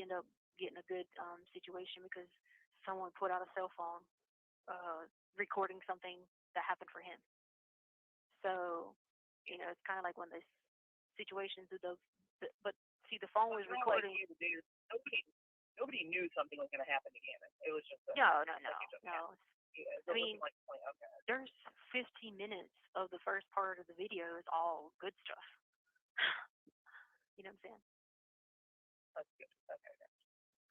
ended up getting a good situation because someone put out a cell phone recording something that happened for him. So, it's kind of like one of those situations of those. But see, the phone was recording. Nobody knew something was going to happen to him. It was just No. Yeah, I mean, there's 15 minutes of the first part of the video is all good stuff. You know what I'm saying? That's good. Okay.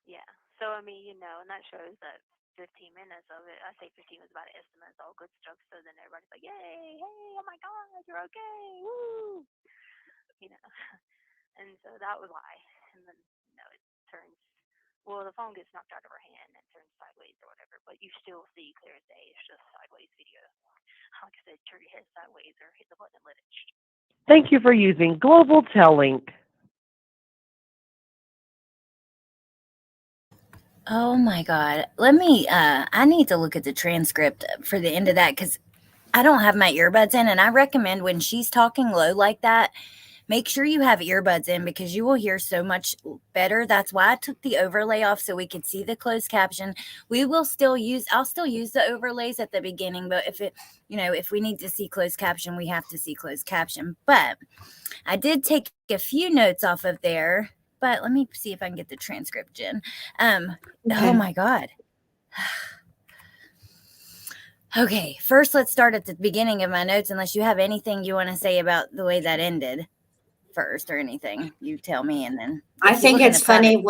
Yeah. So I mean, and that shows that 15 minutes of it. I say 15 was about an estimate. It's all good stuff. So then everybody's like, "Yay! Hey! Oh my God! You're okay! Woo!" And so that was why. And then it turns. Well, the phone gets knocked out of her hand and turns sideways or whatever, but you still see clear as day. It's just sideways video. Like I said, turn your head sideways or hit the button and let it. Thank you for using Global Tellink. Oh my God. Let me, I need to look at the transcript for the end of that because I don't have my earbuds in. And I recommend when she's talking low like that, make sure you have earbuds in because you will hear so much better. That's why I took the overlay off so we could see the closed caption. I'll still use the overlays at the beginning, but if we need to see closed caption, we have to see closed caption. But I did take a few notes off of there. But let me see if I can get the transcript, Jen. Okay. Oh my God. Okay, first let's start at the beginning of my notes, unless you have anything you want to say about the way that ended first or anything. You tell me, and then I think it's funny.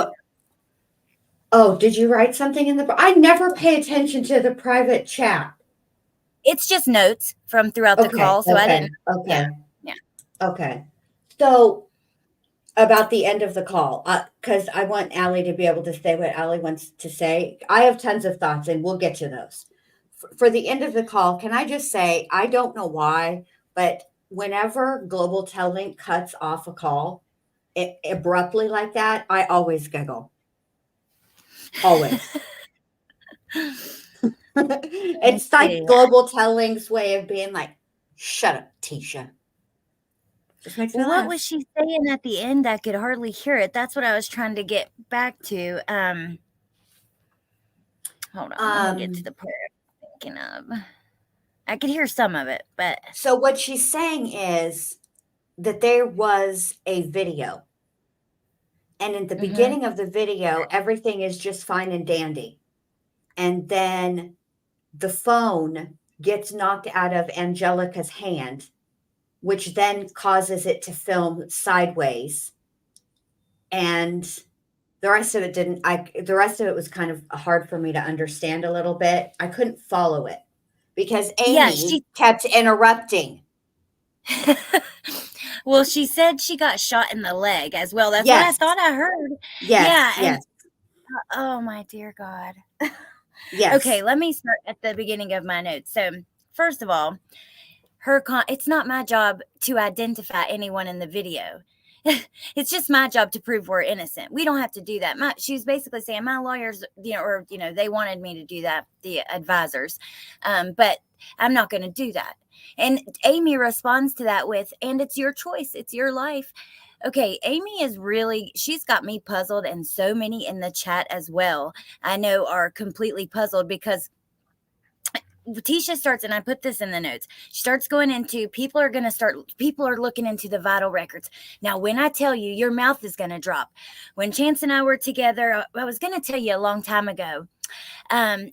Oh, did you write something in I never pay attention to the private chat. It's just notes from throughout the call, so I didn't. Okay. Yeah. Okay. So about the end of the call, because I want Allie to be able to say what Allie wants to say. I have tons of thoughts, and we'll get to those. For the end of the call, can I just say, I don't know why, but whenever Global Tellink cuts off a call abruptly like that, I always giggle. Always. It's like Global Tellink's way of being like, shut up, Tisha. Just makes me laugh. What was she saying at the end? I could hardly hear it. That's what I was trying to get back to. Hold on, let me get to the part I'm thinking of. I could hear some of it, but so what she's saying is that there was a video, and in the beginning of the video, everything is just fine and dandy, and then the phone gets knocked out of Angelica's hand, which then causes it to film sideways, and the rest of it didn't. The rest of it was kind of hard for me to understand a little bit. I couldn't follow it because Amy kept interrupting. Well, she said she got shot in the leg as well. That's what I thought I heard. Yes. Oh my dear God. Yes. Okay, let me start at the beginning of my notes. So, first of all, it's not my job to identify anyone in the video. It's just my job to prove we're innocent. We don't have to do that. She was basically saying my lawyers, they wanted me to do that, the advisors, but I'm not going to do that. And Amy responds to that with, and it's your choice. It's your life. Okay, Amy she's got me puzzled, and so many in the chat as well, I know, are completely puzzled because Letecia starts, and I put this in the notes, she starts going into, people are looking into the vital records. Now, when I tell you, your mouth is going to drop. When Chance and I were together, I was going to tell you a long time ago. I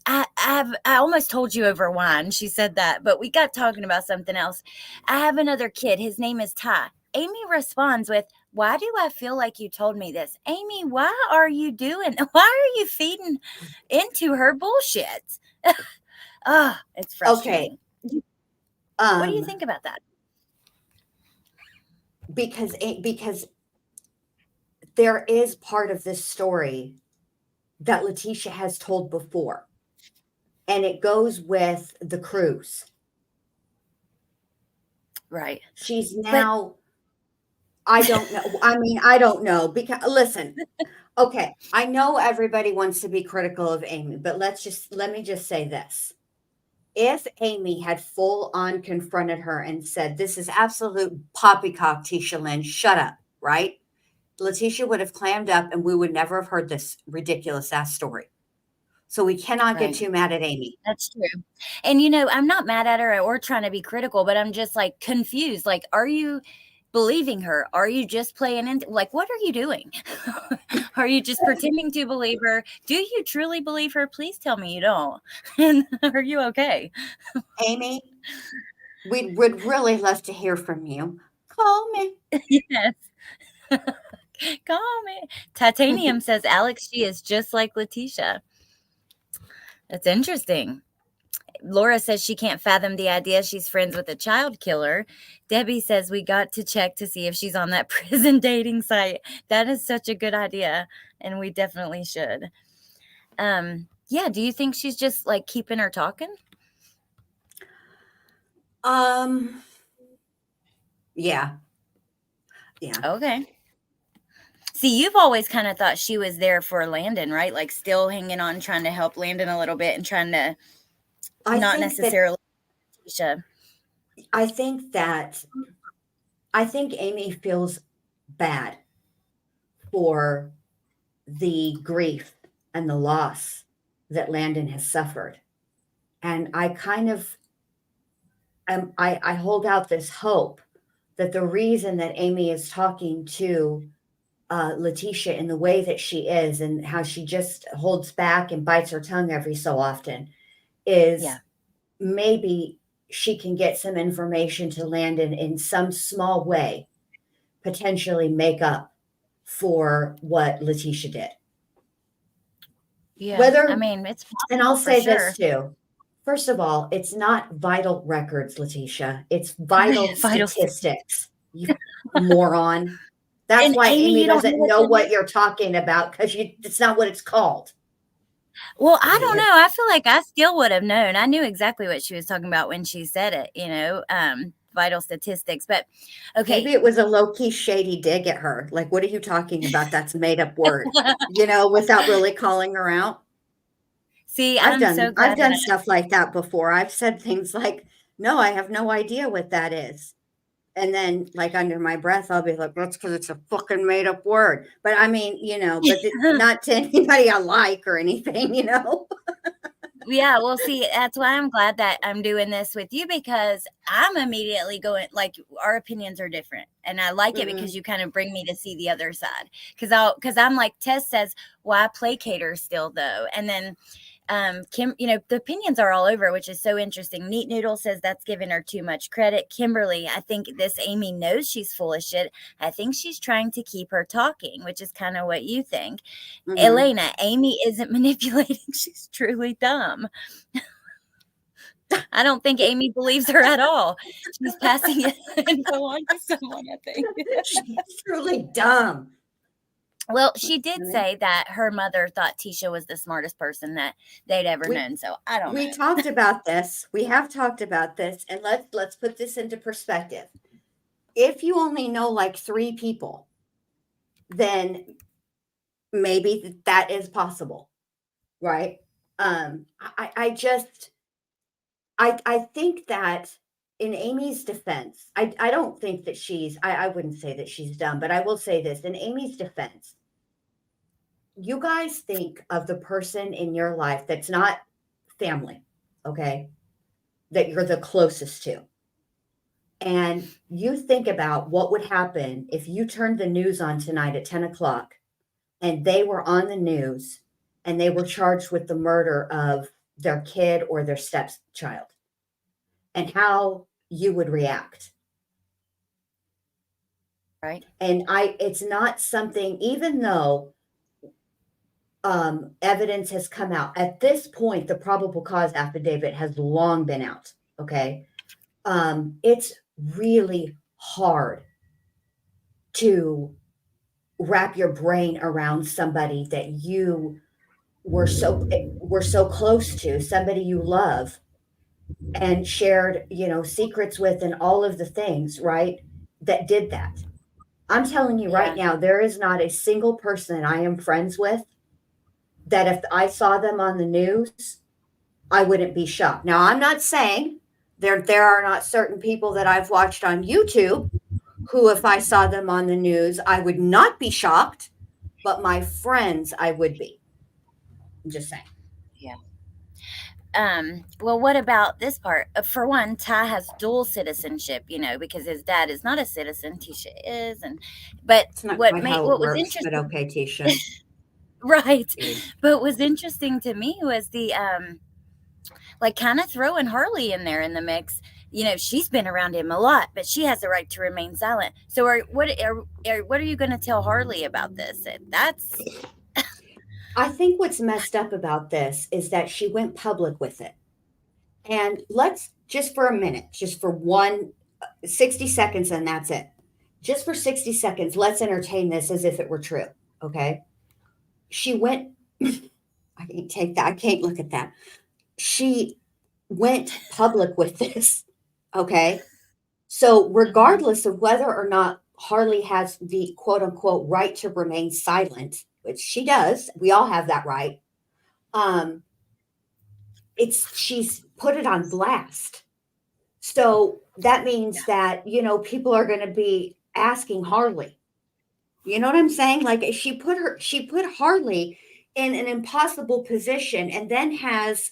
almost told you over wine. She said that, but we got talking about something else. I have another kid. His name is Ty. Amy responds with, why do I feel like you told me this? Amy, why are you feeding into her bullshit? Oh, it's frustrating. Okay. What do you think about that? Because there is part of this story that Letecia has told before, and it goes with the cruise. Right. She's now, I don't know. I mean, I don't know, because listen, okay, I know everybody wants to be critical of Amy, but let me just say this. If Amy had full on confronted her and said, this is absolute poppycock, Tisha Lynn, shut up, right? Letecia would have clammed up and we would never have heard this ridiculous ass story. So we cannot get too mad at Amy. That's true. And, I'm not mad at her or trying to be critical, but I'm just like confused. Like, are you believing her? Are you just playing into, like, what are you doing? Are you just pretending to believe her? Do you truly believe her? Please tell me you don't. And are you okay? Amy, we would really love to hear from you. Call me. Yes. Call me. Titanium says, Alex, she is just like Letecia. That's interesting. Laura says she can't fathom the idea she's friends with a child killer. Debbie says we got to check to see if she's on that prison dating site. That is such a good idea, and we definitely should. Yeah, do you think she's just like keeping her talking? Yeah. Okay. See, you've always kind of thought she was there for Landon, right? Like still hanging on, trying to help Landon a little bit and trying to not necessarily. I think Amy feels bad for the grief and the loss that Landon has suffered. And I kind of I hold out this hope that the reason that Amy is talking to Letecia in the way that she is and how she just holds back and bites her tongue every so often is maybe she can get some information to Landon in some small way, potentially make up for what Letecia did. Yeah. Whether, I mean, it's possible, and I'll say sure. this too. First of all, it's not vital records, Letecia. It's vital statistics, you moron. That's why Amy doesn't know what you're talking about, because it's not what it's called. Well, I don't know. I feel like I still would have known. I knew exactly what she was talking about when she said it, vital statistics. But okay. Maybe it was a low-key shady dig at her. Like, what are you talking about? That's a made-up word, without really calling her out. See, I've done stuff like that before. I've said things like, no, I have no idea what that is. And then, like, under my breath, I'll be like, that's because it's a fucking made-up word. But I mean, but not to anybody I like or anything, Yeah, well, see, that's why I'm glad that I'm doing this with you, because I'm immediately going, like, our opinions are different. And I like it because you kind of bring me to see the other side. Because I'm like, Tess says, why placate her still, though? And then Kim, the opinions are all over, which is so interesting. Neat Noodle says that's giving her too much credit. Kimberly, I think this Amy knows she's full of shit. I think she's trying to keep her talking, which is kind of what you think. Elena, Amy isn't manipulating. She's truly dumb. I don't think Amy believes her at all. She's passing info on to someone, I think. She's truly dumb. Well, she did Right. say that her mother thought Tisha was the smartest person that they'd ever We known. So I don't we know. talked about this. We have talked about this, and let's put this into perspective. If you only know like 3 people, then maybe that is possible, right? I just I think that in Amy's defense, I don't think that I wouldn't say that she's dumb, but I will say this in Amy's defense, you guys think of the person in your life that's not family, okay, that you're the closest to. And you think about what would happen if you turned the news on tonight at 10 o'clock and they were on the news and they were charged with the murder of their kid or their stepchild, and how you would react. Right. And it's not something, even though evidence has come out at this point, the probable cause affidavit has long been out. Okay. It's really hard to wrap your brain around somebody that you were so close to, somebody you love and shared, secrets with and all of the things, right? That did that. I'm telling you right Yeah. now, there is not a single person I am friends with that if I saw them on the news, I wouldn't be shocked. Now, I'm not saying there are not certain people that I've watched on YouTube who, if I saw them on the news, I would not be shocked, but my friends, I would be. I'm just saying. Yeah. Well, what about this part? For one, Ty has dual citizenship, because his dad is not a citizen, Tisha is, but It's not quite how it what was works, but interesting, okay, Tisha. right? Period. But what was interesting to me was the like kind of throwing Harley in there in the mix. She's been around him a lot, but she has the right to remain silent. So, what are you going to tell Harley about this? That's I think what's messed up about this is that she went public with it. And let's just for a minute, just for 60 seconds, and that's it. Just for 60 seconds, let's entertain this as if it were true. Okay. She went, I can't take that. I can't look at that. She went public with this. Okay. So, regardless of whether or not Harley has the quote unquote right to remain silent, which she does, we all have that right. Um, she's put it on blast. So that means that, people are going to be asking Harley. You know what I'm saying? Like she put Harley in an impossible position and then has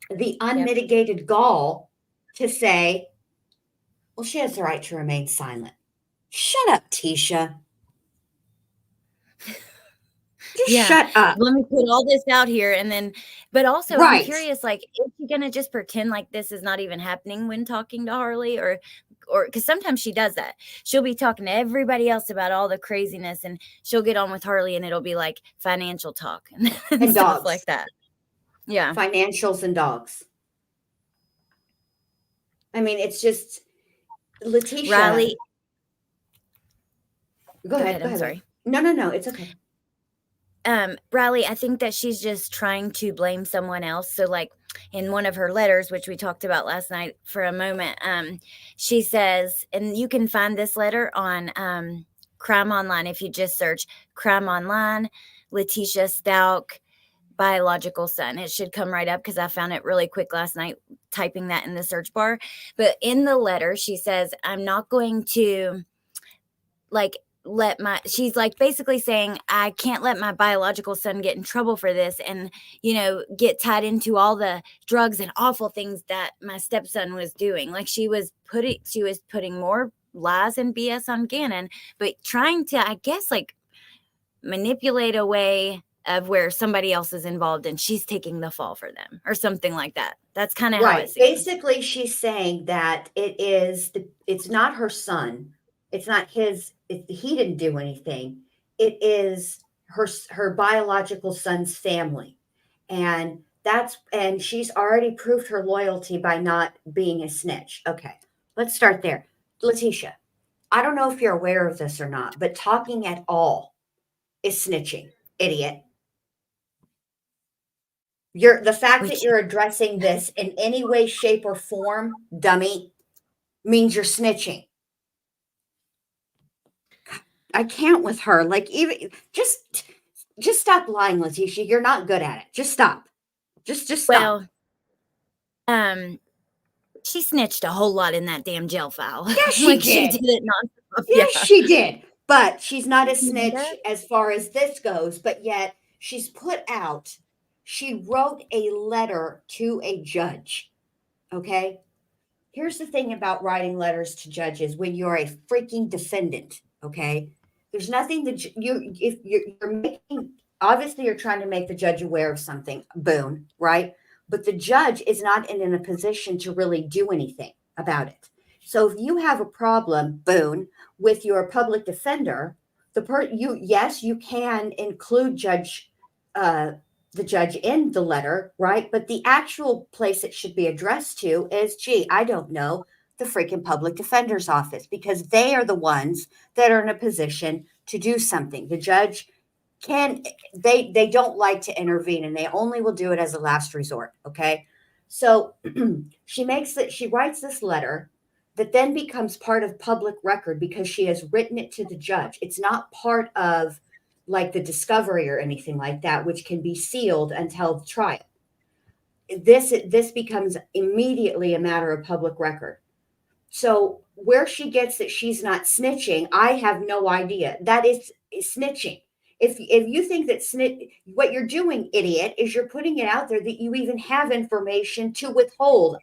the unmitigated gall to say, well, she has the right to remain silent. Shut up, Tisha. Just Yeah, shut up. let me put all this out here and then but also I'm Right. curious, like, is she gonna just pretend like this is not even happening when talking to Harley or because sometimes she does that. She'll be talking to everybody else about all the craziness and she'll get on with Harley and it'll be like financial talk and And stuff dogs. like that. Yeah. Financials and dogs. I mean, it's just Letecia. Riley, Go ahead. I'm sorry. No, it's okay. Riley, I think that she's just trying to blame someone else. So, like in one of her letters, which we talked about last night for a moment, she says, and you can find this letter on Crime Online if you just search Crime Online, Letecia Stauch, biological son. It should come right up because I found it really quick last night typing that in the search bar. But in the letter, she says, I'm not going to like she's like basically saying I can't let my biological son get in trouble for this and get tied into all the drugs and awful things that my stepson was doing. Like she was putting more lies and BS on Gannon, but trying to, I guess, like manipulate a way of where somebody else is involved and she's taking the fall for them or something like that. That's kind of how it seems. Basically, she's saying that it's not her son. It's not his. He didn't do anything. It is her biological son's family, and she's already proved her loyalty by not being a snitch. Okay, let's start there. Letecia, I don't know if you're aware of this or not, but talking at all is snitching, idiot. The fact that Which, you're addressing this in any way, shape, or form, dummy, means you're snitching. I can't with her. Like, even just stop lying, Letecia. You're not good at it. Just stop. Just stop. well, she snitched a whole lot in that damn jail file. Yeah, she Like, she did. did it nonstop. Yes, Yeah. she did. But she's not a snitch Amanda? as far as this goes. But yet she's put out. She wrote a letter to a judge. Okay. Here's the thing about writing letters to judges when you're a freaking defendant. Okay. There's nothing that if you're making, obviously you're trying to make the judge aware of something, boom, right? But the judge is not in a position to really do anything about it. So if you have a problem, boom, with your public defender, yes, you can include uh, the judge in the letter, right? But the actual place it should be addressed to is, gee, I don't know, the freaking public defender's office, because they are the ones that are in a position to do something. The judge can, they don't like to intervene, and they only will do it as a last resort. Okay. So she writes this letter that then becomes part of public record because she has written it to the judge. It's not part of like the discovery or anything like that, which can be sealed until the trial. This becomes immediately a matter of public record. So where she gets that she's not snitching, I have no idea. That is snitching. If you think that what you're doing, idiot, is you're putting it out there that you even have information to withhold,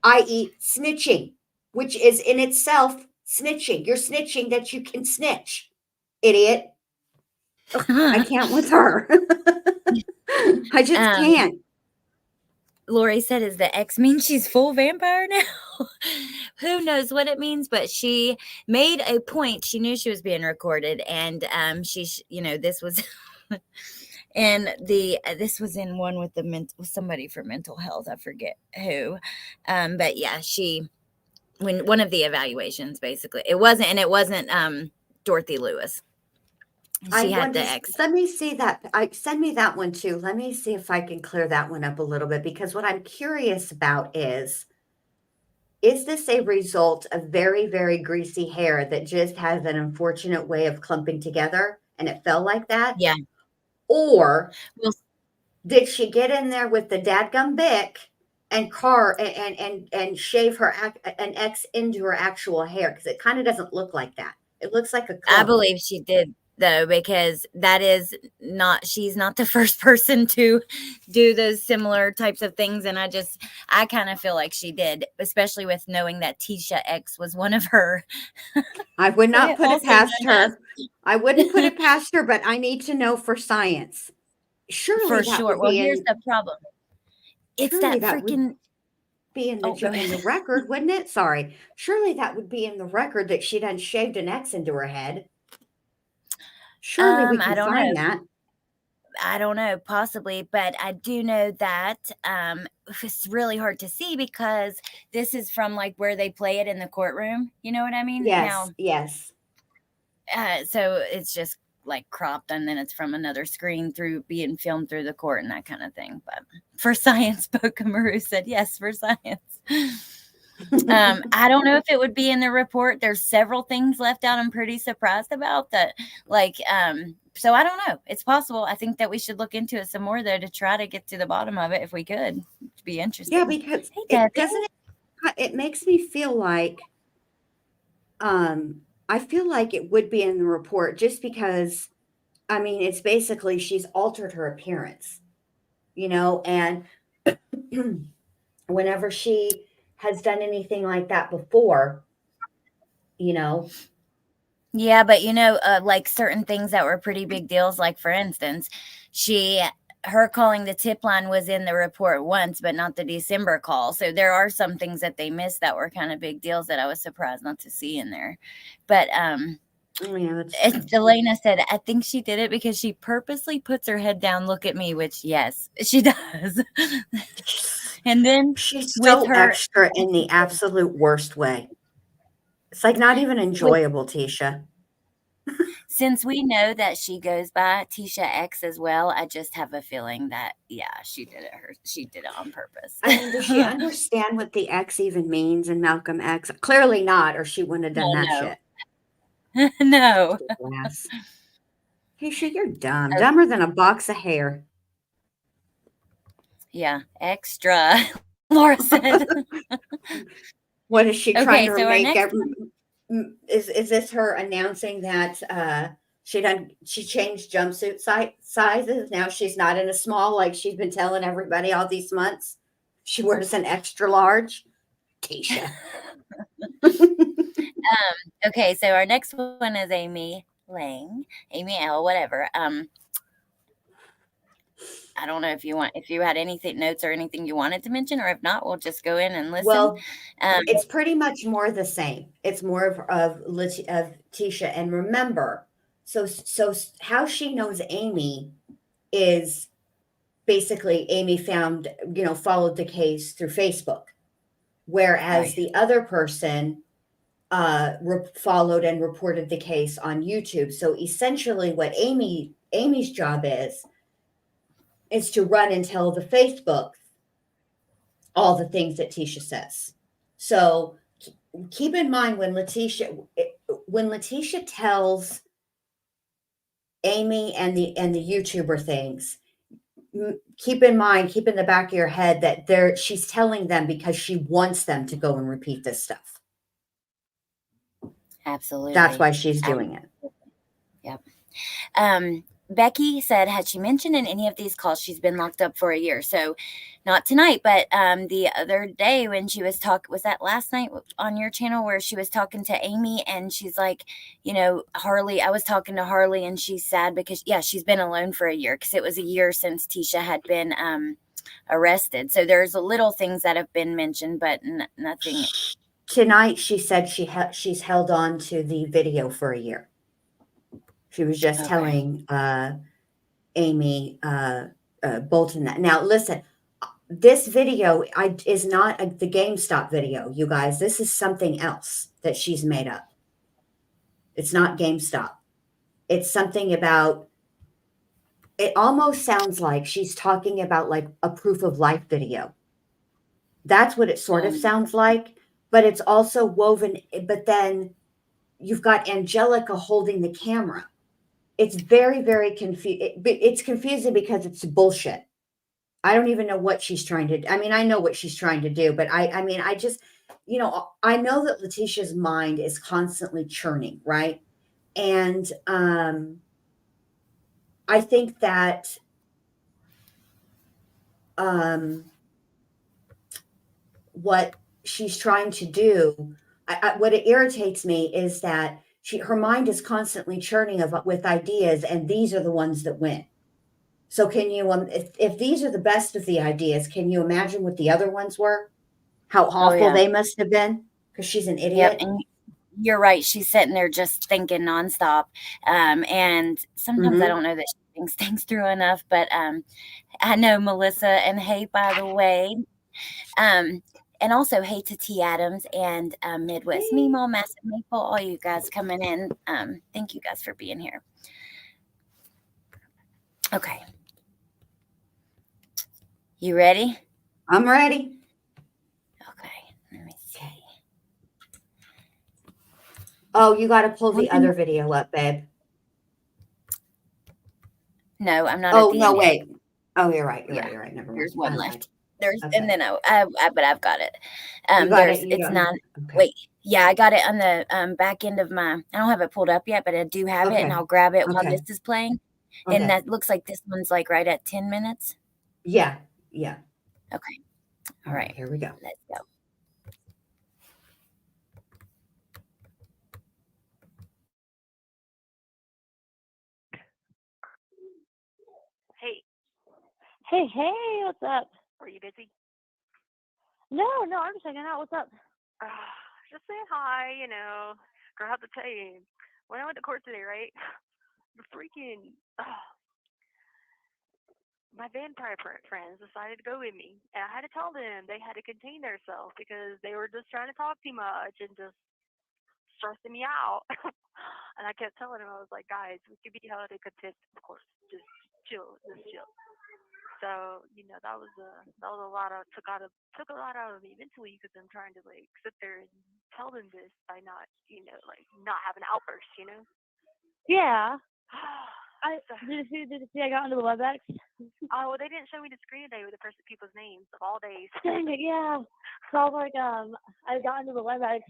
i.e., snitching, which is in itself snitching. You're snitching that you can snitch, idiot. I can't with her. I just can't. Lori said, "Is the X mean she's full vampire now?" Who knows what it means, but she made a point. She knew she was being recorded, and this was and this was in one with somebody for mental health. I forget who, but yeah, when one of the evaluations, basically, it wasn't Dorothy Lewis. She had the X. Let me see that. Send me that one too. Let me see if I can clear that one up a little bit, because what I'm curious about is this a result of very, very greasy hair that just has an unfortunate way of clumping together and it fell like that? Yeah. Or Well, did she get in there with the dadgum bic and shave an X into her actual hair? Because it kind of doesn't look like that. It looks like a clump. I believe she did, though, because she's not the first person to do those similar types of things. And I kind of feel like she did, especially with knowing that Tisha X was one of her. I would not put it past her. I wouldn't put it past her, but I need to know for science. Surely For that sure. would Well, be here's the problem. It's surely that that would freaking. be in the record, wouldn't it? Sorry. Surely that would be in the record that she done shaved an X into her head. Surely we I can don't find know. that. I don't know, possibly, but I do know that it's really hard to see because this is from like where they play it in the courtroom. You know what I mean? Yes, Now, yes. so it's just like cropped, and then it's from another screen through being filmed through the court and that kind of thing. But for science, Boca said yes for science. I don't know if it would be in the report. There's several things left out I'm pretty surprised about that. So I don't know. It's possible. I think that we should look into it some more, though, to try to get to the bottom of it if we could. It'd be interesting. Yeah, because it makes me feel like I feel like it would be in the report, just because I mean it's basically she's altered her appearance, and whenever she has done anything like that before, Yeah, but like certain things that were pretty big deals, like for instance, her calling the tip line was in the report once, but not the December call. So there are some things that they missed that were kind of big deals that I was surprised not to see in there. But Elena said, I think she did it because she purposely puts her head down, look at me, which yes, she does. And then she's so extra in the absolute worst way. It's like not even enjoyable, Tisha. Since we know that she goes by Tisha X as well, I just have a feeling that she did it. She did it on purpose. I mean, does she understand what the X even means in Malcolm X? Clearly not, or she wouldn't have done that no, shit. no. Stupid ass. Keisha, you're dumb. Oh, Dumber than a box of hair. yeah, extra. Laura said. What is she trying Okay, to so our make? next one. Is this her announcing that she changed jumpsuit sizes? Now she's not in a small like she's been telling everybody all these months. She wears an extra large. Keisha. Okay, so our next one is Amy Lang, Amy L, whatever. I don't know if you had anything notes or anything you wanted to mention, or if not, we'll just go in and listen. Well, it's pretty much more the same. It's more of Tisha. And remember, so how she knows Amy is basically Amy followed the case through Facebook, whereas Right. the other person followed and reported the case on YouTube. So essentially, what Amy's job is to run and tell the Facebook all the things that Tisha says. So keep in mind when Letecia tells Amy and the YouTuber things, keep in the back of your head that she's telling them because she wants them to go and repeat this stuff. Absolutely. That's why she's doing it. Yep. Becky said, had she mentioned in any of these calls she's been locked up for a year? So not tonight, but the other day when she was was that last night on your channel where she was talking to Amy and she's like, Harley, I was talking to Harley and she's sad because, she's been alone for a year because it was a year since Tisha had been arrested. So there's little things that have been mentioned, but nothing. Tonight she said she's held on to the video for a year. She was just telling Amy Bolton that. Now, listen, this video is not the GameStop video, you guys. This is something else that she's made up. It's not GameStop. It's something about, it almost sounds like she's talking about like a proof of life video. That's what it sort of sounds like, but it's also woven, but then you've got Angelica holding the camera. It's very, very confusing. It's confusing because it's bullshit. I don't even know what she's trying to do. I mean, I know what she's trying to do, but I mean, I just, I know that Letecia's mind is constantly churning, right? And I think that what she's trying to do, what it irritates me is that her mind is constantly churning with ideas, and these are the ones that win. So can you, if these are the best of the ideas, can you imagine what the other ones were? How awful they must have been? Because she's an idiot. Yep, and you're right. She's sitting there just thinking nonstop. And sometimes I don't know that she thinks things through enough, but I know Melissa, and hey, by the way, and also hey to T Adams and Midwest Meemaw, Massive Maple, all you guys coming in. Thank you guys for being here. Okay. You ready? I'm ready. Okay. Let me see. Oh, you got to pull the other video up, babe. No, I'm not. Oh, no, wait. Oh, you're right. You're right. Never mind. There's one left. Okay. And then but I've got it. You got it? It's not. Okay. Wait, yeah, I got it on the back end of my. I don't have it pulled up yet, but I do have it, and I'll grab it while this is playing. Okay. And that looks like this one's like right at 10 minutes. Yeah. Okay. All right. Here we go. Let's go. Hey, what's up? Were you busy? No, I'm just hanging out. What's up? Just saying hi, Girl, I have to tell you, when I went to court today, right? The freaking, my vampire friends decided to go with me. And I had to tell them they had to contain themselves because they were just trying to talk too much and just stressing me out. And I kept telling him, I was like, guys, we could be held in contempt, of course. Just chill, just chill. So that was a lot of took a lot out of me mentally because I'm trying to like sit there and tell them this by not like not having an outburst. Yeah. So, Did you see I got into the WebEx? oh, well, they didn't show me the screen today with the people's names of all days. Dang it, yeah. So I was like, I got into the WebEx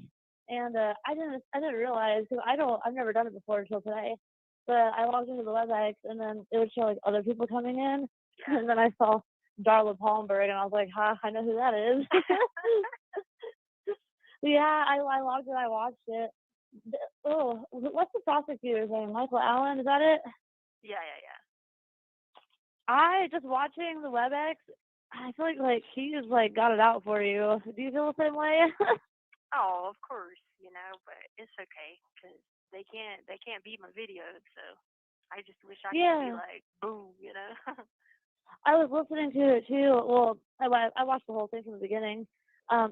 and I didn't realize because I've never done it before until today. But I logged into the WebEx and then it would show like other people coming in, and then I saw Darla Palmberg and I was like, ha, I know who that is. Yeah, I logged in, I watched it. Oh, what's the prosecutor's name? Michael Allen, is that it? Yeah. I just watching the WebEx. I feel like he just like got it out for you. Do you feel the same way? Oh, of course, but it's okay because they can't beat my videos. So I just wish I could be Yeah, like boom. I was listening to it too. Well, I watched the whole thing from the beginning.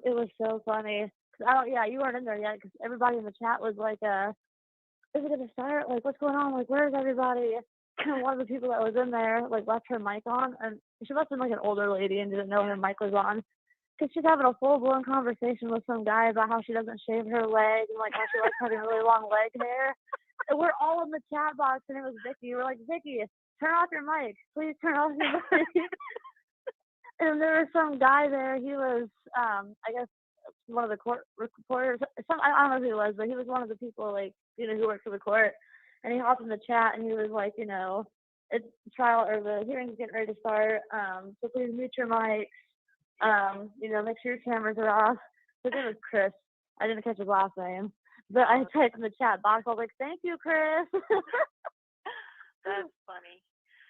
It was so funny. 'Cause yeah, you weren't in there yet because everybody in the chat was like, is it gonna start? Like, what's going on? Like, where's everybody? And one of the people that was in there like left her mic on, and she must have been like an older lady and didn't know her mic was on. Because she's having a full-blown conversation with some guy about how she doesn't shave her leg and like how she likes having really long leg hair. And we're all in the chat box, and it was Vicky. We're like, Vicky, turn off your mic. Please turn off your mic. And there was some guy there. He was, I guess, one of the court reporters. I don't know who he was, but he was one of the people like who worked for the court. And he hopped in the chat, and he was like, it's trial or the hearing's getting ready to start. So please mute your mics. Make sure your cameras are off. His name was Chris. I didn't catch his last name, but I typed in the chat box. I was like, "Thank you, Chris." That's funny.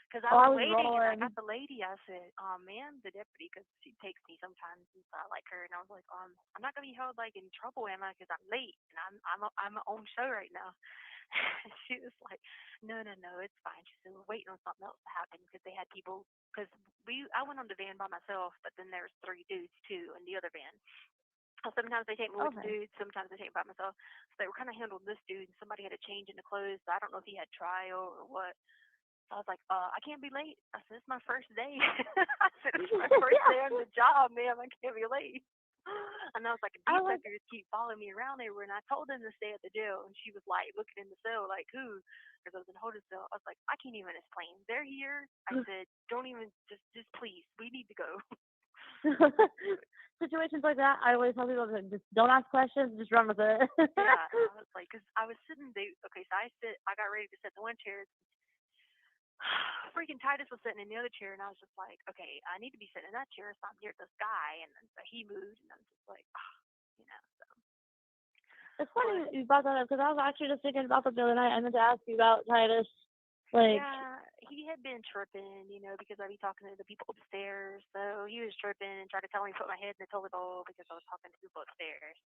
Because I I was was waiting and I rolling. got the lady. I said, ma'am, the deputy, because she takes me sometimes and so I like her. And I was like, I'm not gonna be held like in trouble, am I? Because I'm late and I'm on show right now. She was like, no, it's fine. She said, we're waiting on something else to happen because they had people. Because I went on the van by myself, but then there's 3 dudes too in the other van. Sometimes they take me with the Okay. dudes, sometimes they take me by myself. So they were kind of handling this dude, and somebody had to change into clothes. So I don't know if he had trial or what. So I was like, I can't be late. I said, it's my first day. I said, it's my first day on the job, ma'am. I can't be late. And I was like, these suckers keep following me around everywhere. And I told them to stay at the jail. And she was like, looking in the cell, like, who? Because I was in a holding cell. I was like, I can't even explain. They're here. I said, don't even, just please. We need to go. Situations like that, I always tell people just don't ask questions, just run with it. Yeah. I was like, because I was sitting there. Okay, so I got ready to sit in the one chair. Freaking Titus was sitting in the other chair, and I was just like, okay, I need to be sitting in that chair, so I'm near this guy, and then so he moved, and I'm just like, so. It's funny that you brought that up because I was actually just thinking about that the other night. I meant to ask you about Titus. Like, yeah, he had been tripping, because I'd be talking to the people upstairs, so he was tripping and tried to tell me to put my head in the toilet bowl because I was talking to people upstairs,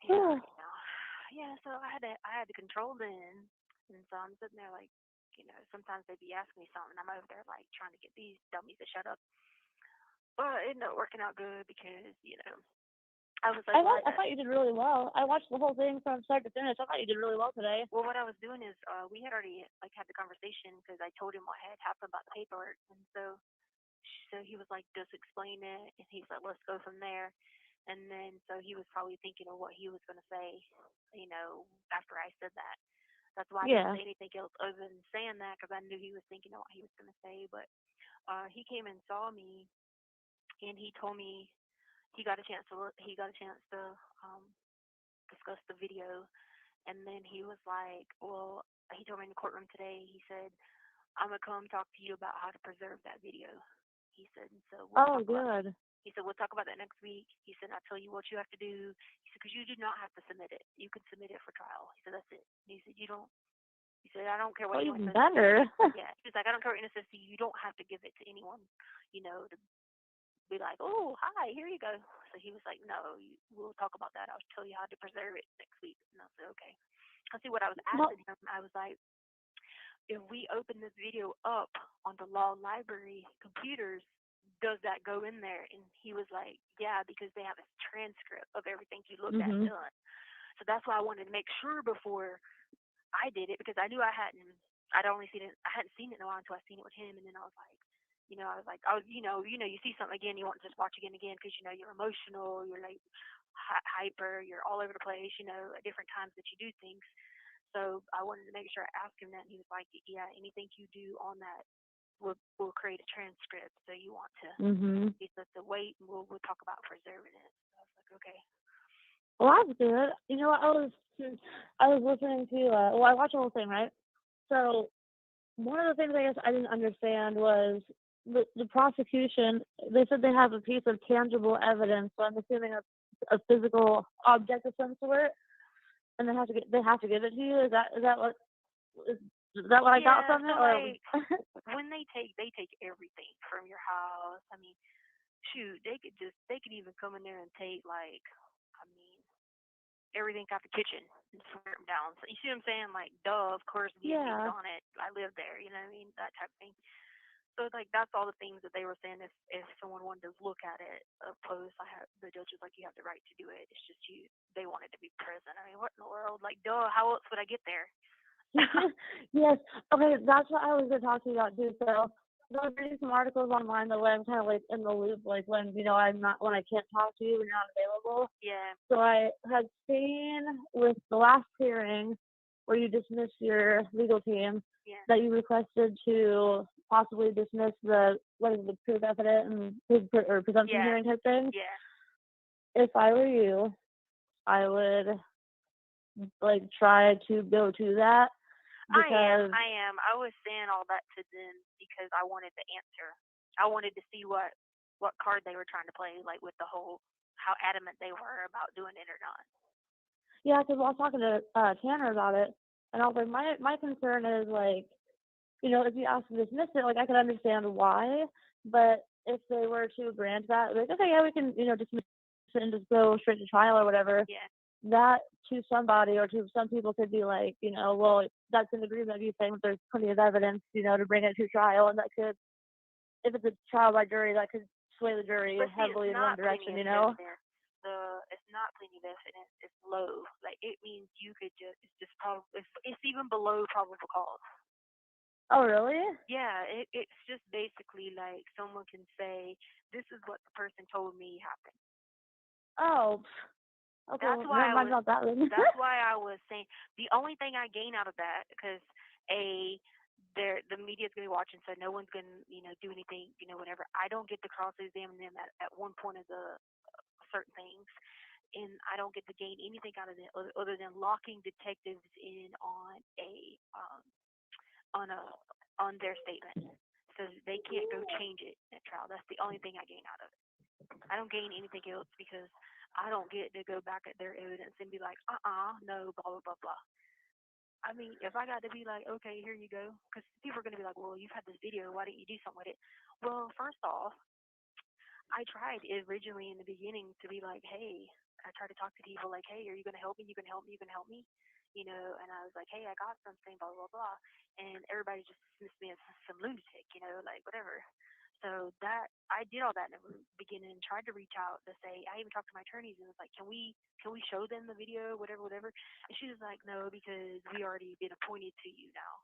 so, yeah, so I had to control them, and so I'm sitting there like, sometimes they'd be asking me something, I'm over there like trying to get these dummies to shut up, but it ended up working out good because I was like, I thought you did really well. I watched the whole thing from start to finish. I thought you did really well today. well, what I was doing is we had already like had the conversation because I told him what had happened about the paperwork, and so he was like, just explain it, and he's like, let's go from there. And then so he was probably thinking of what he was going to say, after I said that. That's why I didn't say anything else other than saying that because I knew he was thinking of what he was going to say. But he came and saw me, and he told me he got a chance to discuss the video, and then he was like, well, he told me in the courtroom today. He said, I'm gonna come talk to you about how to preserve that video. He said, and so we'll talk about. He said, we'll talk about that next week. He said, I'll tell you what you have to do. He said, because you do not have to submit it. You can submit it for trial. He said, that's it. He said, you don't. He said, I don't care what anyone says. Better. Yeah. He's like, I don't care what anyone says to you. You don't have to give it to anyone, to be like, oh, hi, here you go. So he was like, no, we'll talk about that. I'll tell you how to preserve it next week. And I said, okay. I see what I was asking him. I was like, if we open this video up on the law library computers, does that go in there? And he was like, yeah, because they have a transcript of everything you looked at done. So that's why I wanted to make sure before I did it, because I knew I hadn't seen it in a while until I seen it with him, and then I was like, you see something again, you want to just watch again because you're emotional, you're like hyper, you're all over the place, at different times that you do things. So I wanted to make sure I asked him that, and he was like, yeah, anything you do on that will create a transcript. So you want to, he said to wait, and we'll talk about preserving it. So I was like, okay. Well, that's good. You know what? I was listening to. Well, I watched the whole thing, right? So one of the things I guess I didn't understand was the prosecution. They said they have a piece of tangible evidence, so I'm assuming a physical object of some sort, and they have to give it to you. Is that what I got from it? So Or when they take everything from your house. I mean, shoot, they could even come in there and take everything out the kitchen and swear them down. So you see what I'm saying? Like, duh, of course, DNA's on it. I live there, you know what I mean? That type of thing. So it's like, that's all the things that they were saying. If someone wanted to look at it opposed, the judge was like, you have the right to do it. It's just they wanted to be present. I mean, what in the world? Like, duh, how else would I get there? Yes. Okay, that's what I was going to talk to you about too. So I was reading some articles online the way I'm kind of like in the loop, like when when I can't talk to you and you're not available. Yeah. So I had seen with the last hearing where you dismissed your legal team that you requested to possibly dismiss the proof evidence and presumption hearing type thing. Yeah. If I were you, I would try to go to that. I am. I was saying all that to them because I wanted the answer. I wanted to see what card they were trying to play, like with the whole how adamant they were about doing it or not. Yeah, because I was talking to Tanner about it, and I was like, my concern is if you ask to dismiss it, I can understand why, but if they were to grant that, okay, yeah, we can dismiss it and just go straight to trial or whatever. Yeah. That to somebody or to some people could be like, well, that's an agreement of you saying that there's plenty of evidence, to bring it to trial, and that could, if it's a trial by jury, that could sway the jury heavily in one direction, It's not plenty of evidence. It's low. Like, it means you could it's even below probable cause. Oh, really? Yeah, it's just basically like someone can say, this is what the person told me happened. Oh, okay. That's why that's why I was saying the only thing I gain out of that, because the media's gonna be watching, so no one's gonna do anything, whatever. I don't get to cross-examine them at one point of the certain things, and I don't get to gain anything out of it other than locking detectives in on their statement, so they can't go change it at trial. That's the only thing I gain out of it. I don't gain anything else because I don't get to go back at their evidence and be like, no, blah, blah, blah, blah. I mean, if I got to be like, okay, here you go, because people are going to be like, well, you've had this video, why didn't you do something with it? Well, first off, I tried originally in the beginning to be like, hey, I tried to talk to people like, hey, are you going to help me? You can help me? You can help me? And I was like, hey, I got something, blah, blah, blah. And everybody just dismissed me as some lunatic, like whatever. So that I did all that in the beginning and tried to reach out to say, I even talked to my attorneys and was like, can we show them the video, whatever. And she was like, no, because we already been appointed to you now.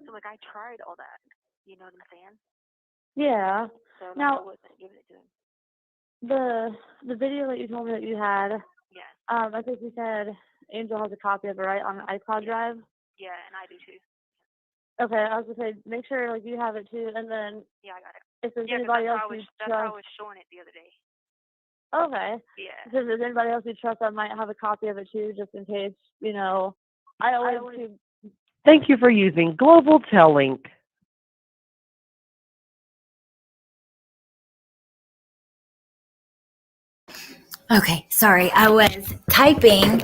So I tried all that, you know what I'm saying? Yeah. So now, I wasn't giving it to him. The video that you told me that you had, yeah. I think you said Angel has a copy of it, right, on an iCloud drive? Yeah, and I do too. Okay, I was gonna say, make sure you have it too, and then yeah, I got it. If there's anybody else you trust, that's how I was showing it the other day. Okay. Yeah. If there's anybody else you trust that might have a copy of it too, just in case, I always Thank you for using Global Tellink. Okay, sorry. I was typing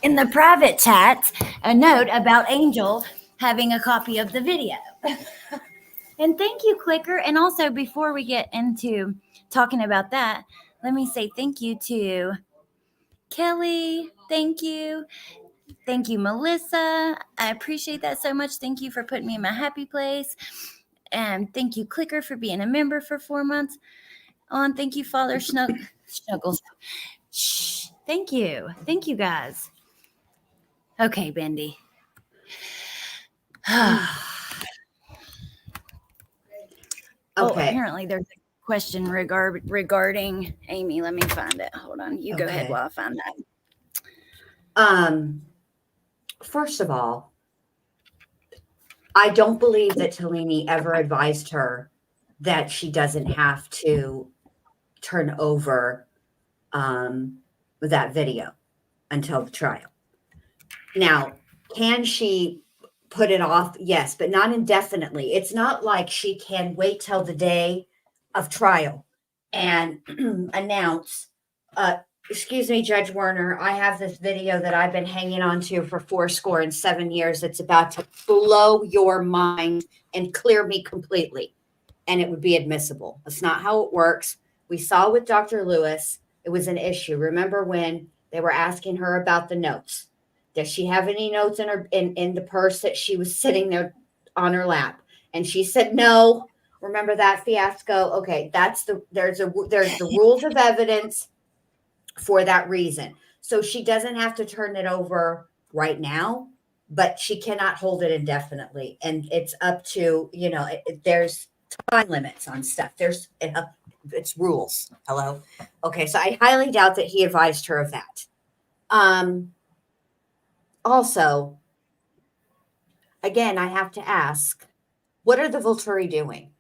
in the private chat a note about Angel having a copy of the video. And thank you, Clicker. And also, before we get into talking about that, let me say thank you to Kelly. Thank you. Thank you, Melissa. I appreciate that so much. Thank you for putting me in my happy place. And thank you, Clicker, for being a member for 4 months. Thank you, Father Snuggles. Thank you. Thank you, guys. Okay, Bendy. Oh, Okay. apparently there's a question regarding Amy. Let me find it. Hold on. You go ahead Okay. while I find that. First of all, I don't believe that Tellini ever advised her that she doesn't have to turn over that video until the trial. Now, can she put it off? Yes, but not indefinitely. It's not like she can wait till the day of trial and announce, excuse me, Judge Werner, I have this video that I've been hanging on to for 7 years. It's about to blow your mind and clear me completely. And it would be admissible. That's not how it works. We saw with Dr. Lewis, it was an issue. Remember when they were asking her about the notes? Does she have any notes in her in the purse that she was sitting there on her lap? And she said no. Remember that fiasco? Okay, there's the rules of evidence for that reason. So she doesn't have to turn it over right now, but she cannot hold it indefinitely. And it's up to, there's time limits on stuff. It's rules. Hello. Okay. So I highly doubt that he advised her of that. Also, again, I have to ask, what are the Volturi doing?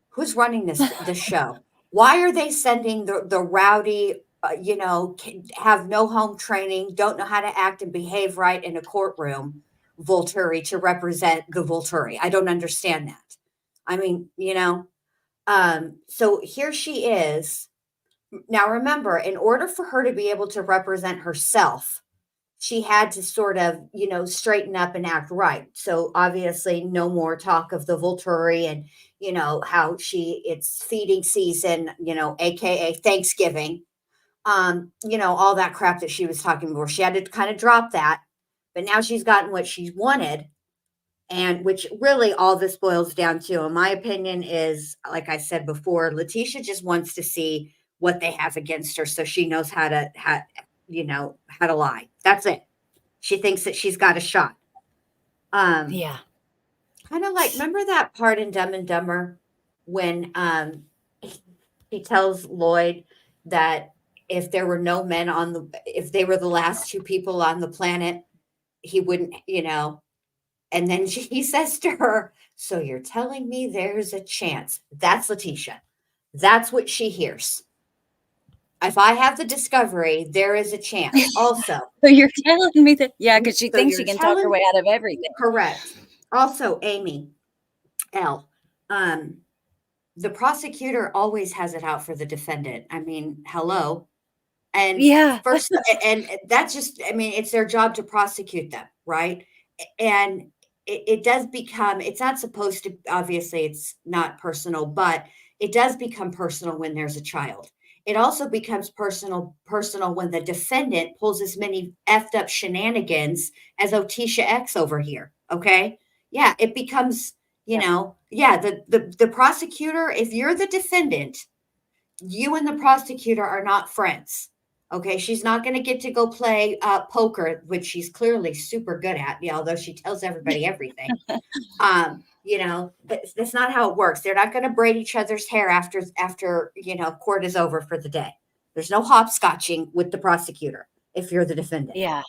Who's running this show? Why are they sending the rowdy, have no home training, don't know how to act and behave right in a courtroom, Volturi to represent the Volturi? I don't understand that. I mean, so here she is. Now remember, in order for her to be able to represent herself, she had to sort of, straighten up and act right. So obviously no more talk of the Volturi and, how it's feeding season, AKA Thanksgiving, all that crap that she was talking about. She had to kind of drop that, but now she's gotten what she wanted. And which really all this boils down to, in my opinion, is, like I said before, Letecia just wants to see what they have against her so she knows how to lie. That's it. She thinks that she's got a shot. Yeah. Kind of like, remember that part in Dumb and Dumber when he tells Lloyd that if there were no men if they were the last two people on the planet, he wouldn't, and then he says to her, so you're telling me there's a chance. That's Letecia. That's what she hears. If I have the discovery, there is a chance. Also, So you're telling me that, yeah, because she so thinks she you're can talk her way out of everything. Correct. Also, Amy L. The prosecutor always has it out for the defendant. I mean, hello. And Yeah. first, and that's just, I mean, it's their job to prosecute them, right? And it does become, it's not supposed to, obviously, it's not personal, but it does become personal when there's a child. It also becomes personal when the defendant pulls as many effed up shenanigans as Otisha X over here. Okay. Yeah. It becomes, the prosecutor, if you're the defendant, you and the prosecutor are not friends. Okay, she's not going to get to go play poker, which she's clearly super good at, although she tells everybody everything. That's not how it works. They're not going to braid each other's hair after court is over for the day. There's no hopscotching with the prosecutor if you're the defendant. Yeah.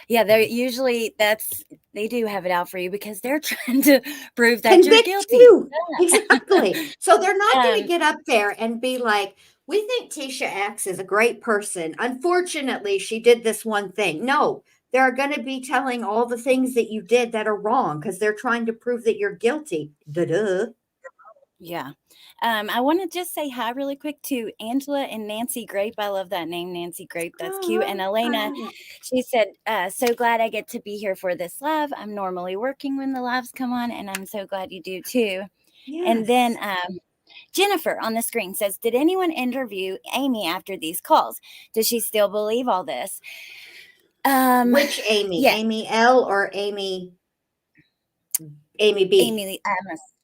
Yeah, they're usually they do have it out for you because they're trying to prove that you're Convict guilty. you. Exactly. So they're not going to Um, get up there and be like, we think Tisha X is a great person. Unfortunately, she did this one thing. No, they're going to be telling all the things that you did that are wrong because they're trying to prove that you're guilty. Duh. Yeah. I want to just say hi really quick to Angela and Nancy Grape. I love that name, Nancy Grape. That's cute. And Elena, she said, so glad I get to be here for this live. I'm normally working when the lives come on, and I'm so glad you do too. Yes. And then Jennifer on the screen says, did anyone interview Amy after these calls? Does she still believe all this? Which Amy? Yeah. Amy L or Amy B? Amy,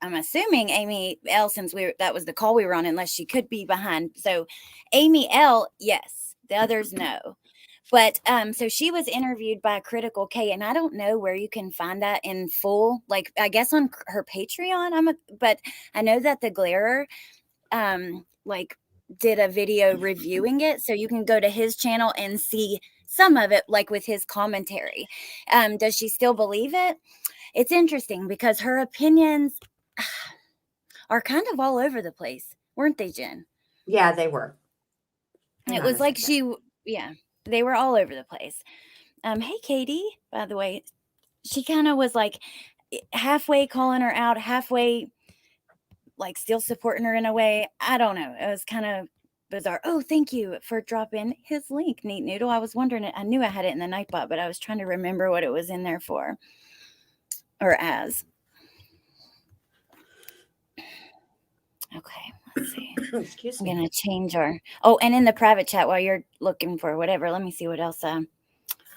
I'm assuming Amy L, since that was the call we were on, unless she could be behind. So Amy L, yes. The others, no. But so she was interviewed by Critical K, and I don't know where you can find that in full. Like I guess on her Patreon. But I know that the Glarer like did a video reviewing it, so you can go to his channel and see some of it, like with his commentary. Does she still believe it? It's interesting because her opinions are kind of all over the place, weren't they, Jen? Yeah, they were. Hang It on was a like second. yeah, they were all over the place. Hey, Katie, by the way, she kind of was like halfway calling her out, halfway like still supporting her in a way. I don't know. It was kind of bizarre. Oh, thank you for dropping his link, Neat Noodle. I was wondering, I knew I had it in the Nightbot, but I was trying to remember what it was in there for or as. Okay, let's see. Excuse I'm me. going to change our. Oh, and in the private chat while you're looking for whatever, let me see what else I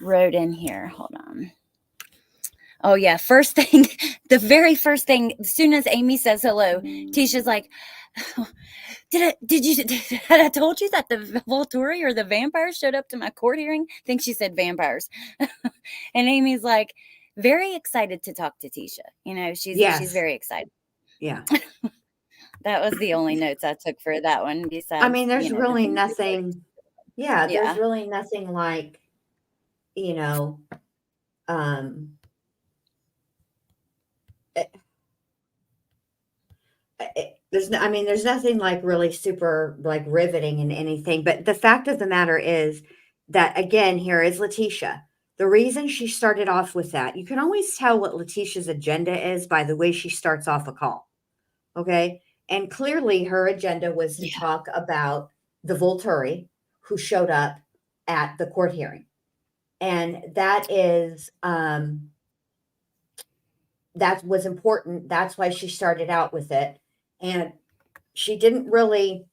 wrote in here. Hold on. Oh, yeah. First thing, the very first thing, as soon as Amy says hello, Tisha's like, Did I told you that the Volturi or the vampires showed up to my court hearing? I think she said vampires. And Amy's like very excited to talk to Tisha. You know, she's Yes. very excited. Yeah. That was the only notes I took for that one. Besides, I mean, there's you know, really nothing. Yeah, there's Yeah. really nothing like, you know, there's nothing like really super like riveting in anything. But the fact of the matter is that, again, here is Letecia. The reason she started off with that, you can always tell what Leticia's agenda is by the way she starts off a call. Okay. And clearly her agenda was to talk about the Volturi who showed up at the court hearing. And that was important. That's why she started out with it. And she didn't really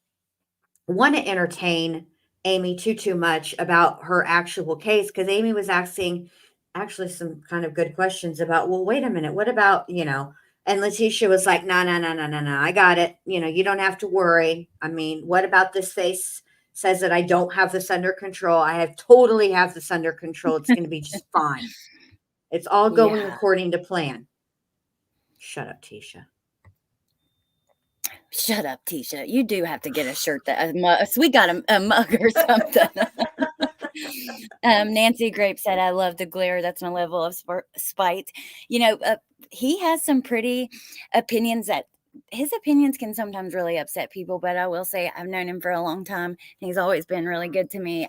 want to entertain Amy too much about her actual case, because Amy was asking actually some kind of good questions about, well, wait a minute, what about, and Letecia was like, no, I got it. You don't have to worry. I mean, what about this face says that I don't have this under control? I totally have this under control. It's going to be just fine. It's all going according to plan. Shut up, Tisha. Shut up, Tisha. You do have to get a shirt so we got a mug or something. Nancy Grape said, I love the glare. That's my level of spite. He has some pretty opinions that his opinions can sometimes really upset people, but I will say I've known him for a long time. And he's always been really good to me.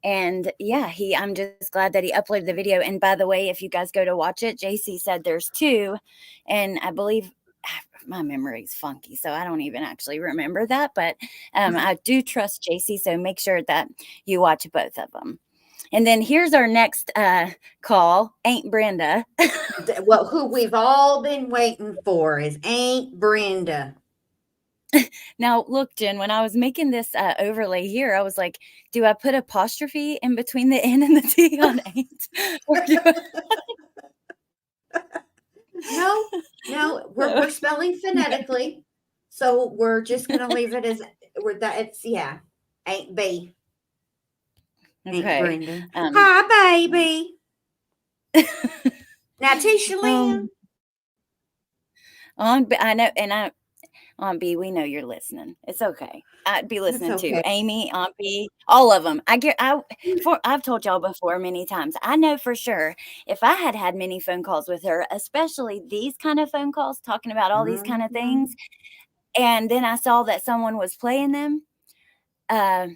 And yeah, I'm just glad that he uploaded the video. And by the way, if you guys go to watch it, JC said there's 2, and I believe my memory's funky, so I don't even actually remember that, but I do trust JC, so make sure that you watch both of them. And then here's our next call, Aunt Brenda. Well, who we've all been waiting for is Aunt Brenda. Now, look, Jen, when I was making this overlay here, I was like, do I put apostrophe in between the N and the T on Aunt? Or do No, we're spelling phonetically, so we're just gonna leave it as Aunt B. Okay. Aunt Brenda. Hi, baby. Now, Tisha Lynn. I know, and Aunt B, we know you're listening. It's okay. I'd be listening too. Amy, Aunt B, all of them. I've told y'all before many times. I know for sure if I had many phone calls with her, especially these kind of phone calls talking about all these kind of things, and then I saw that someone was playing them, I'd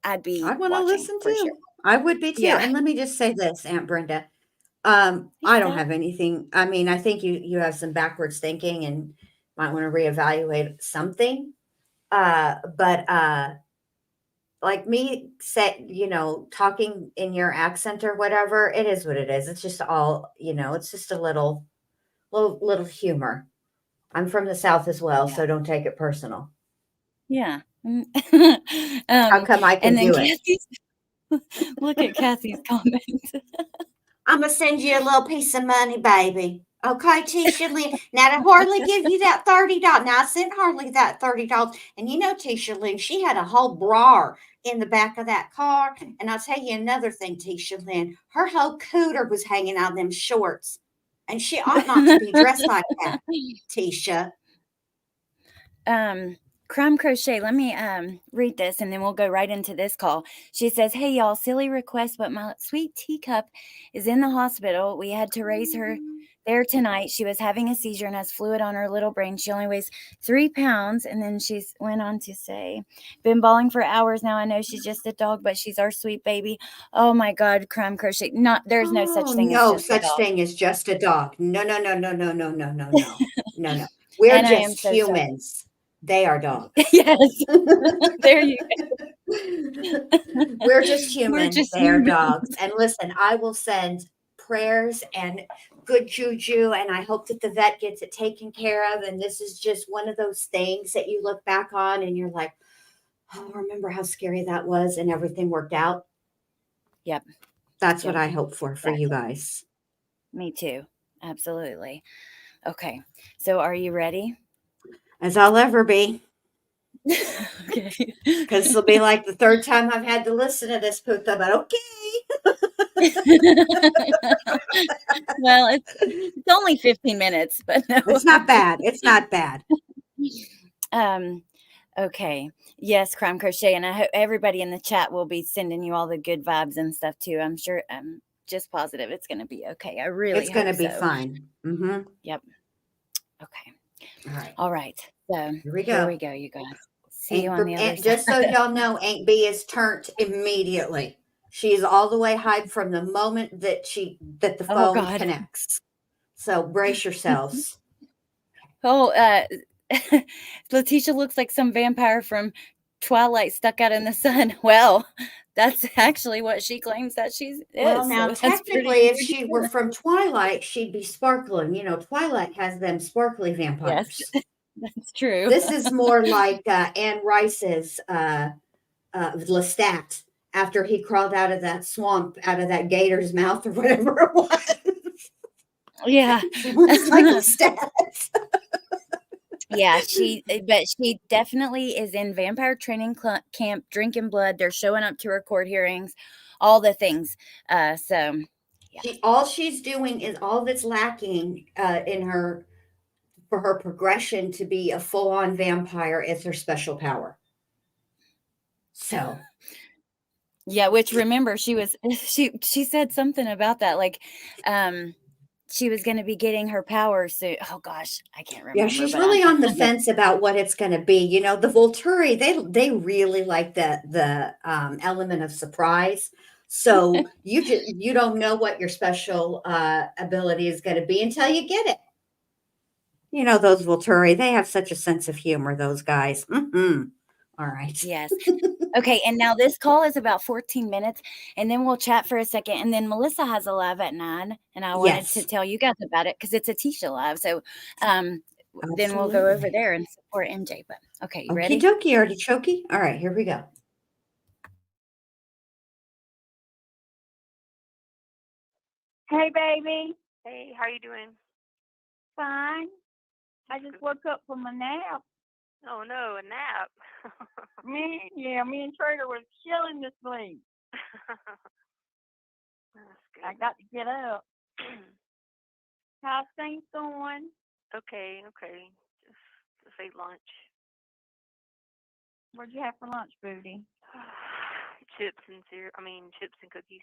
want to listen too. Sure. I would be too. Yeah. And let me just say this, Aunt Brenda. I don't have anything. I mean, I think you have some backwards thinking and might want to reevaluate something. But like me talking in your accent or whatever, it is what it is. It's just all, it's just a little humor. I'm from the South as well, so don't take it personal. Yeah. How come I can do it? Look at Kathy's comment. I'm going to send you a little piece of money, baby. Okay, Tisha Lynn. Now, did Harley give you that $30? Now, I sent Harley that $30. And Tisha Lynn, she had a whole bra in the back of that car. And I'll tell you another thing, Tisha Lynn, her whole cooter was hanging out of them shorts. And she ought not to be dressed like that, Tisha. Crumb Crochet, let me read this and then we'll go right into this call. She says, "Hey y'all, silly request, but my sweet teacup is in the hospital. We had to raise her there tonight. She was having a seizure and has fluid on her little brain. She only weighs 3 pounds." And then she went on to say, "Been bawling for hours now. I know she's just a dog, but she's our sweet baby." Oh my God, Crumb Crochet. There's no such thing as no just a such dog. thing as just a dog. No. We're And I am just so sorry. humans. They are dogs. Yes. There you We're just We're human. just They are human. dogs. And listen, I will send prayers and good juju, and I hope that the vet gets it taken care of. And this is just one of those things that you look back on and you're like, oh, remember how scary that was, and everything worked out. Yep. That's Yep. what I hope for you guys. Me too. Absolutely. Okay. So are you ready? As I'll ever be. Okay. Because this will be like the third time I've had to listen to this poop, but okay. Well, it's only 15 minutes, but no. It's not bad. It's not bad. Okay. Yes, Crime Crochet. And I hope everybody in the chat will be sending you all the good vibes and stuff too. I'm sure, I'm just positive it's going to be okay. I really It's going to hope be so. fine. Mm-hmm. Yep. Okay. All right. All right. So Here we go, go. you guys. See you on the other side. Just so y'all know, Aunt B is turned immediately. She's all the way hyped from the moment that the Oh, phone God. connects. So brace yourselves. Oh, Letecia looks like some vampire from Twilight stuck out in the sun. Well, that's actually what she claims that she is. Well, now So that's technically, if pretty she cool. were from Twilight, she'd be sparkling. You know, Twilight has them sparkly Yes, vampires. that's true. This is more like Anne Rice's Lestat after he crawled out of that swamp, out of that gator's mouth or whatever it was. Yeah. She looks like Lestat. Yeah, but she definitely is in vampire training camp, drinking blood. They're showing up to record hearings, all the things. So yeah. All she's doing is all that's lacking for her progression to be a full-on vampire is her special power. So Yeah, which remember she said something about that, like she was going to be getting her power soon. Oh gosh, I can't remember. yeah, she's but really on the fence about what it's going to be. You know, the Volturi, they really like the element of surprise. So you don't know what your special ability is going to be until you get it. You know, those Volturi, they have such a sense of humor, those guys. Mm-hmm. All right. Yes. Okay, and now this call is about 14 minutes, and then we'll chat for a second, and then Melissa has a live at 9, and I wanted to tell you guys about it because it's a Tisha live. So then we'll go over there and support MJ. But okay, you ready? Okie dokie, artichokey. All right, here we go. Hey, baby. Hey, how you doing? Fine. I just woke up from a nap. Oh no, a nap. Me and Trader was chilling to sleep. That's good. I got to get up. How's things going? Okay. Just ate lunch. What'd you have for lunch, Booty? Chips and cookies.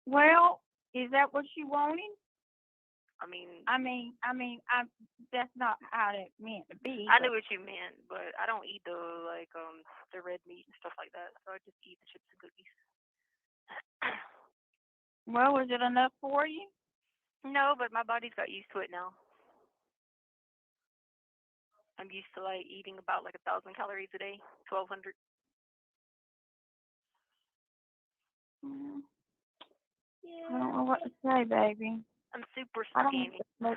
Well, is that what you wanted? I mean, that's not how it meant to be. I knew what you meant, but I don't eat the red meat and stuff like that, so I just eat the chips and cookies. Well, was it enough for you? No, but my body's got used to it now. I'm used to eating about 1,000 calories a day, 1,200. Yeah. I don't know what to say, baby. I'm super skinny. Huh?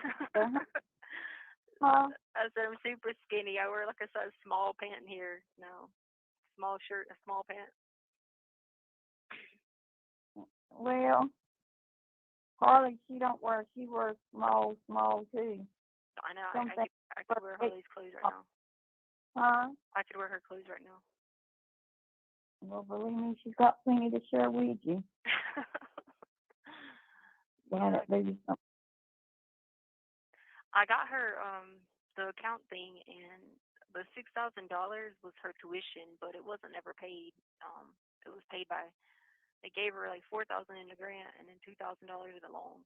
I said I'm super skinny. I wear a size small pant here now. Small shirt, a small pant. Well, Harley, she wears small too. I know. I could wear Harley's clothes right now. Huh? I could wear her clothes right now. Well, believe me, she's got plenty to share with you. Yeah, that baby's something. I got her the account thing, and the $6,000 was her tuition, but it wasn't ever paid. It was paid by. They gave her like $4,000 in a grant and then $2,000 in a loan.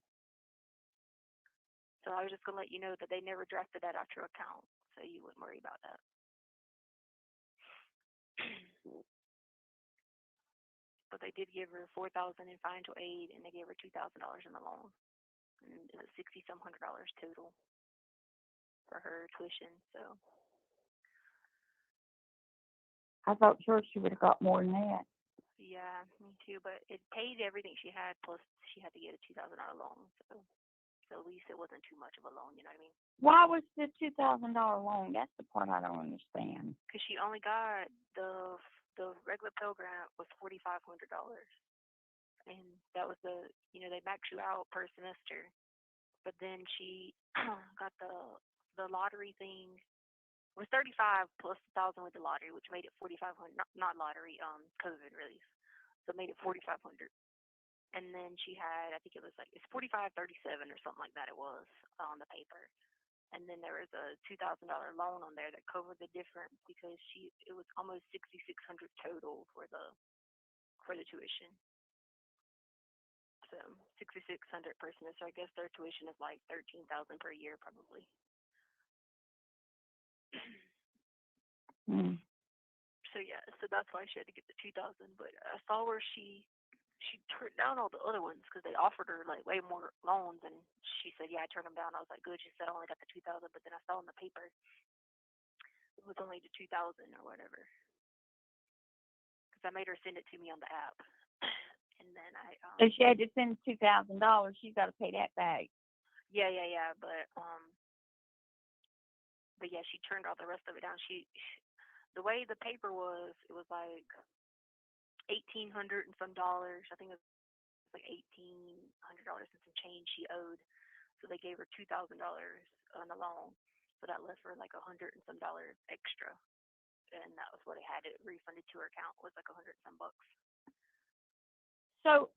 So I was just gonna let you know that they never drafted that out your account, so you wouldn't worry about that. But they did give her $4,000 in financial aid, and they gave her $2,000 in the loan, and it was $60-some hundred total for her tuition. So I thought sure she would have got more than that. yeah, me too. But it paid everything she had, plus she had to get a $2,000 loan. So at least it wasn't too much of a loan. You know what I mean? Why was the $2,000 loan? That's the part I don't understand. Because she only got the regular Pell Grant was $4,500, and that was they max you out per semester. But then she got the lottery thing. It was 35 plus 1,000 with the lottery, which made it 4,500. Not lottery, COVID relief. So it made it 4,500. And then she had, I think it's 4537 or something like that. It was on the paper. And then there was a $2,000 loan on there that covered the difference because it was almost 6,600 total for the tuition. So 6,600 per semester. So I guess their tuition is like 13,000 per year probably. So yeah, so that's why she had to get the 2,000. But I saw where she turned down all the other ones because they offered her like way more loans, and she said, "Yeah, I turned them down." I was like, "Good." She said, "I only got the 2,000," but then I saw in the paper it was only the 2,000 or whatever. Because I made her send it to me on the app, and then I. So she had to send $2,000. She's got to pay that back. Yeah, but yeah, she turned all the rest of it down. The way the paper was, it was like $1,800 and some dollars. I think it was like $1,800 and some change she owed. So they gave her $2,000 on the loan. So that left her like $100 and some dollars extra, and that was what it had it refunded to her account was like $100 and some bucks. So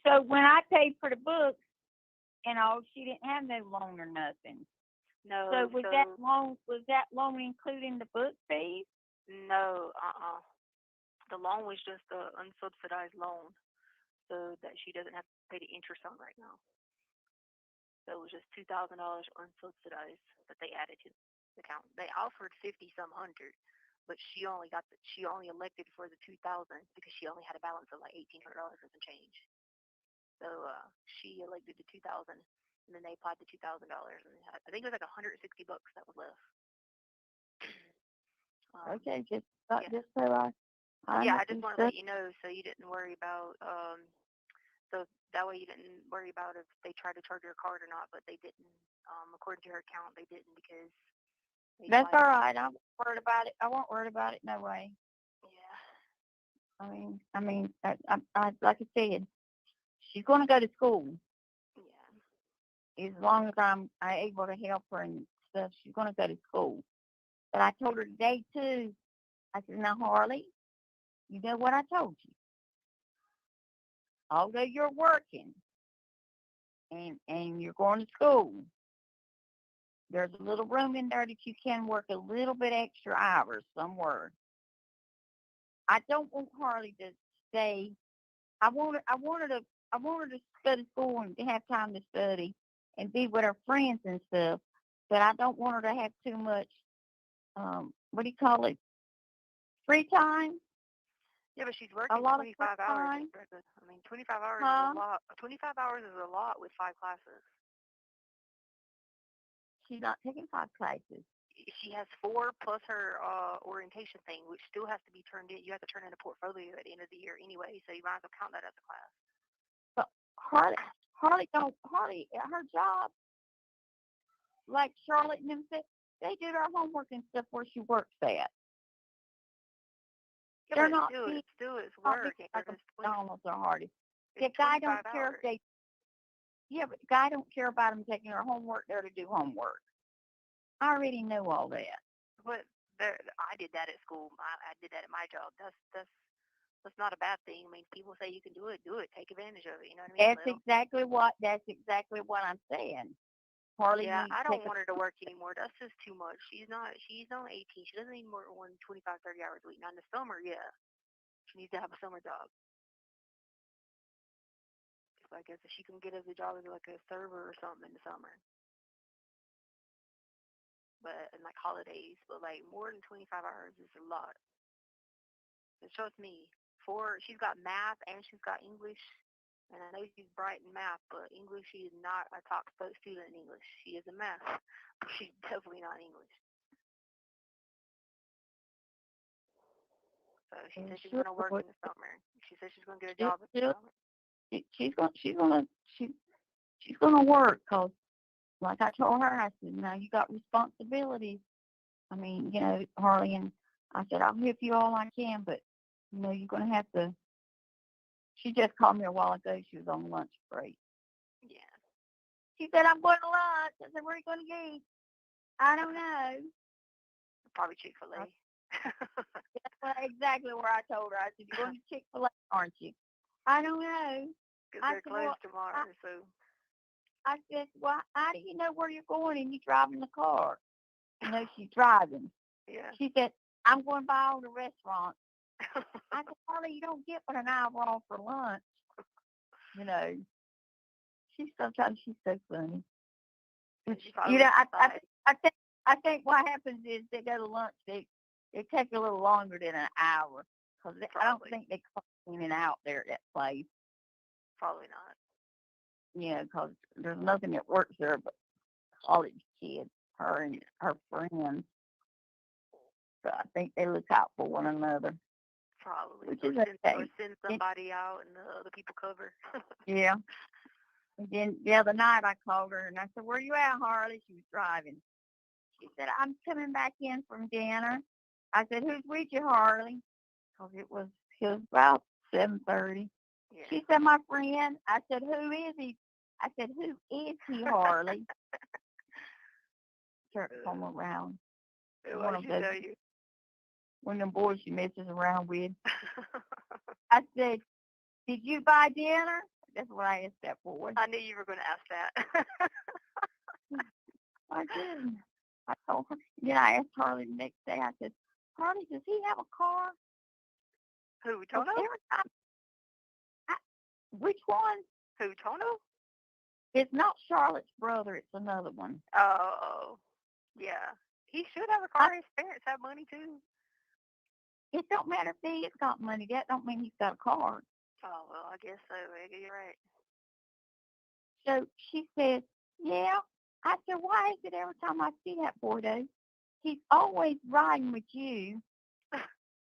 when I paid for the books and all, she didn't have no loan or nothing. No. So was that loan including the book fees? No. The loan was just the unsubsidized loan, so that she doesn't have to pay the interest on right now. So it was just $2,000 unsubsidized that they added to the account. They offered 50-some hundred, but she only elected for the 2,000 because she only had a balance of like $1,800 and some change. So she elected the 2,000, and then they applied the $2,000, and I think it was like $160 that was left. Okay, just yeah. just so I I just want to let you know so you didn't worry about so that way you didn't worry about if they tried to charge your card or not, but they didn't. According to her account, they didn't because that's all right. I'm worried about it. I won't worry about it no way. Yeah. I mean, I like I said, she's going to go to school. Yeah. As long as I'm able to help her and stuff, she's going to go to school. But I told her today too. I said, "Now, Harley, you know what I told you. Although you're working and you're going to school, there's a little room in there that you can work a little bit extra hours somewhere. I don't want Harley to stay. I want her to go to school and have time to study and be with her friends and stuff. But I don't want her to have too much. What do you call it? Free time. Yeah, but she's working a lot 25 of hours. time. I mean, 25 hours is a lot. 25 hours is a lot with 5 classes. She's not taking 5 classes. She has 4 plus her orientation thing, which still has to be turned in. You have to turn in a portfolio at the end of the year anyway, so you might as well count that as a class. But Harley, her job, like Charlotte and them said, they do their homework and stuff where she works at. Yeah, They're but not still it's work. Like McDonald's or Hardy. The guy don't care if they. Yeah, but the guy don't care about them taking her homework there to do homework. I already know all that. But I did that at school. I did that at my job. That's not a bad thing. I mean, people say you can do it. Take advantage of it. You know what I mean? That's exactly what I'm saying. Harley Yeah, needs I to don't take want her to work anymore. That's just too much. She's on 18. She doesn't need more than 25, 30 hours a week. Now in the summer, yeah, she needs to have a summer job. So I guess if she can get us a job as like a server or something in the summer, but and like holidays, but like more than 25 hours is a lot. It shows me she's got math and she's got English, and I know she's bright in math, but English she is not a top student in English. She is in math, but she's definitely not English. So she said she's gonna work in the summer. She said she's gonna get a job in the summer. She's gonna work, cause like I told her, I said, now you got responsibilities. I mean, Harley, and I said I'll help you all I can, but you're gonna have to. She just called me a while ago. She was on lunch break. Yeah. She said, I'm going to lunch. I said, where are you going to eat? I don't know. Probably Chick-fil-A. That's exactly where I told her. I said, you're going to Chick-fil-A, aren't you? I don't know. Because they're closed tomorrow, so. I said, well, how do you know where you're going and you're driving the car? She's driving. Yeah. She said, I'm going by all the restaurants. I said, Harley, you don't get but an hour off for lunch. Sometimes she's so funny. I think what happens is they go to lunch. They take a little longer than an hour because I don't think they clean it out there at that place. Probably not. Because there's nothing that works there but college kids, her and her friends. So I think they look out for one another. Probably. Which is okay. Or send somebody out and the other people cover. Yeah. And then the other night I called her and I said, where you at, Harley? She was driving. She said, I'm coming back in from dinner. I said, who's with you, Harley? Because it was about 7:30. Yeah. She said, my friend. I said, who is he? I said, who is he, Harley? Turn come around. What did she tell you? One of them boys she messes around with. I said, did you buy dinner? That's what I asked that boy. I knew you were going to ask that. I didn't. I told her. Then I asked Harley the next day. I said, Harley, does he have a car? Who, Tono? Which one? Who, Tono? It's not Charlotte's brother. It's another one. Oh, yeah. He should have a car. His parents have money, too. It don't matter if he has got money. That don't mean he's got a car. Oh, well, I guess so. You're right. So she says, yeah. I said, why is it every time I see that boy, though, he's always riding with you.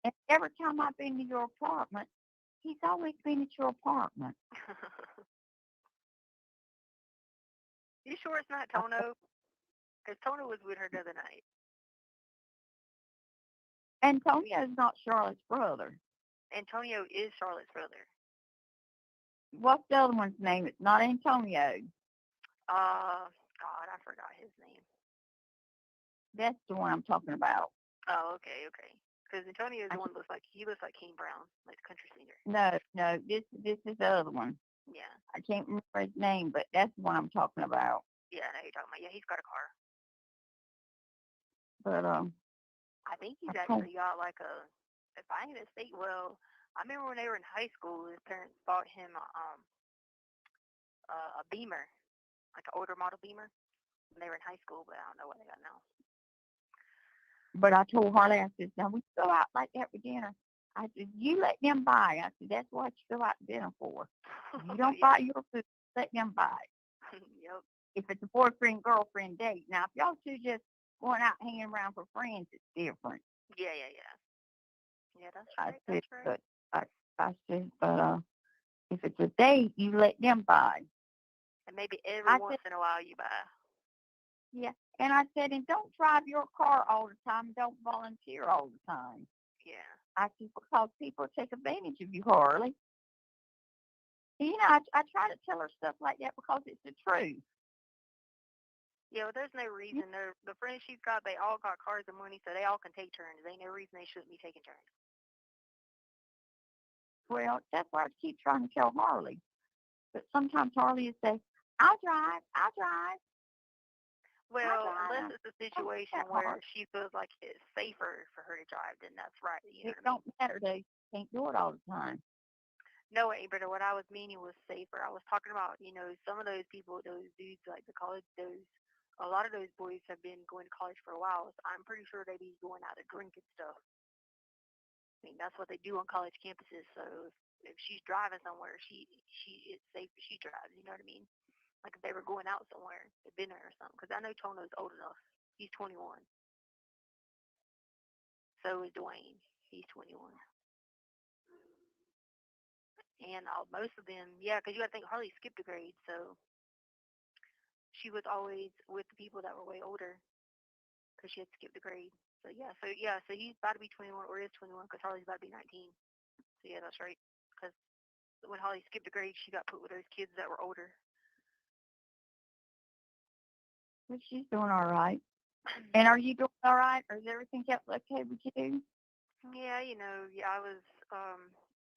And every time I've been to your apartment, he's always been at your apartment. You sure it's not Tono? Because Tono was with her the other night. Antonio's not Charlotte's brother. Antonio is Charlotte's brother. What's the other one's name? It's not Antonio. God, I forgot his name. That's the one I'm talking about. Oh, okay. Because Antonio is the one that looks like King Brown, like the country singer. No, this is the other one. Yeah. I can't remember his name, but that's the one I'm talking about. Yeah, I know you're talking about. Yeah, he's got a car. But I think he's actually got like if I ain't mistake, well, I remember when they were in high school, his parents bought him a Beamer, like an older model Beamer, when they were in high school, but I don't know what they got now. But I told Harley, I said, now we go out like that for dinner. I said, you let them buy. I said, that's what you go out to dinner for. You don't buy your food, let them buy. Yep. If it's a boyfriend-girlfriend date. Now, if y'all two just going out hanging around for friends, it's different. Yeah. Yeah, that's right. I said, but if it's a date, you let them buy. And maybe every once in a while you buy. Yeah. And I said, and don't drive your car all the time. Don't volunteer all the time. Yeah. I said, because people take advantage of you, Harley. I try to tell her stuff like that because it's the truth. Yeah, well, there's no reason. The friends she's got, they all got cars and money, so they all can take turns. There ain't no reason they shouldn't be taking turns. Well, that's what I keep trying to tell Harley. But sometimes Harley would say, I'll drive, I'll drive. Well, drive. unless it's a situation that where hard. she feels like it's safer for her to drive, then that's right. You know It what I mean? don't matter. They can't do it all the time. No, Abraham, what I was meaning was safer. I was talking about, some of those people, those dudes, like the college, a lot of those boys have been going to college for a while. So I'm pretty sure they be going out to drink and stuff. I mean, that's what they do on college campuses. So if she's driving somewhere, it's safe if she drives. You know what I mean? Like if they were going out somewhere to dinner or something. Because I know Tono's old enough. He's 21. So is Dwayne. He's 21. And most of them, yeah, because you got to think Harley skipped a grade. So she was always with the people that were way older because she had skipped a grade. So so he's about to be 21 or is 21 because Harley's about to be 19. So yeah, that's right. Because when Holly skipped a grade, she got put with those kids that were older. But she's doing all right. And are you doing all right? Or is everything kept okay with you? Yeah, I was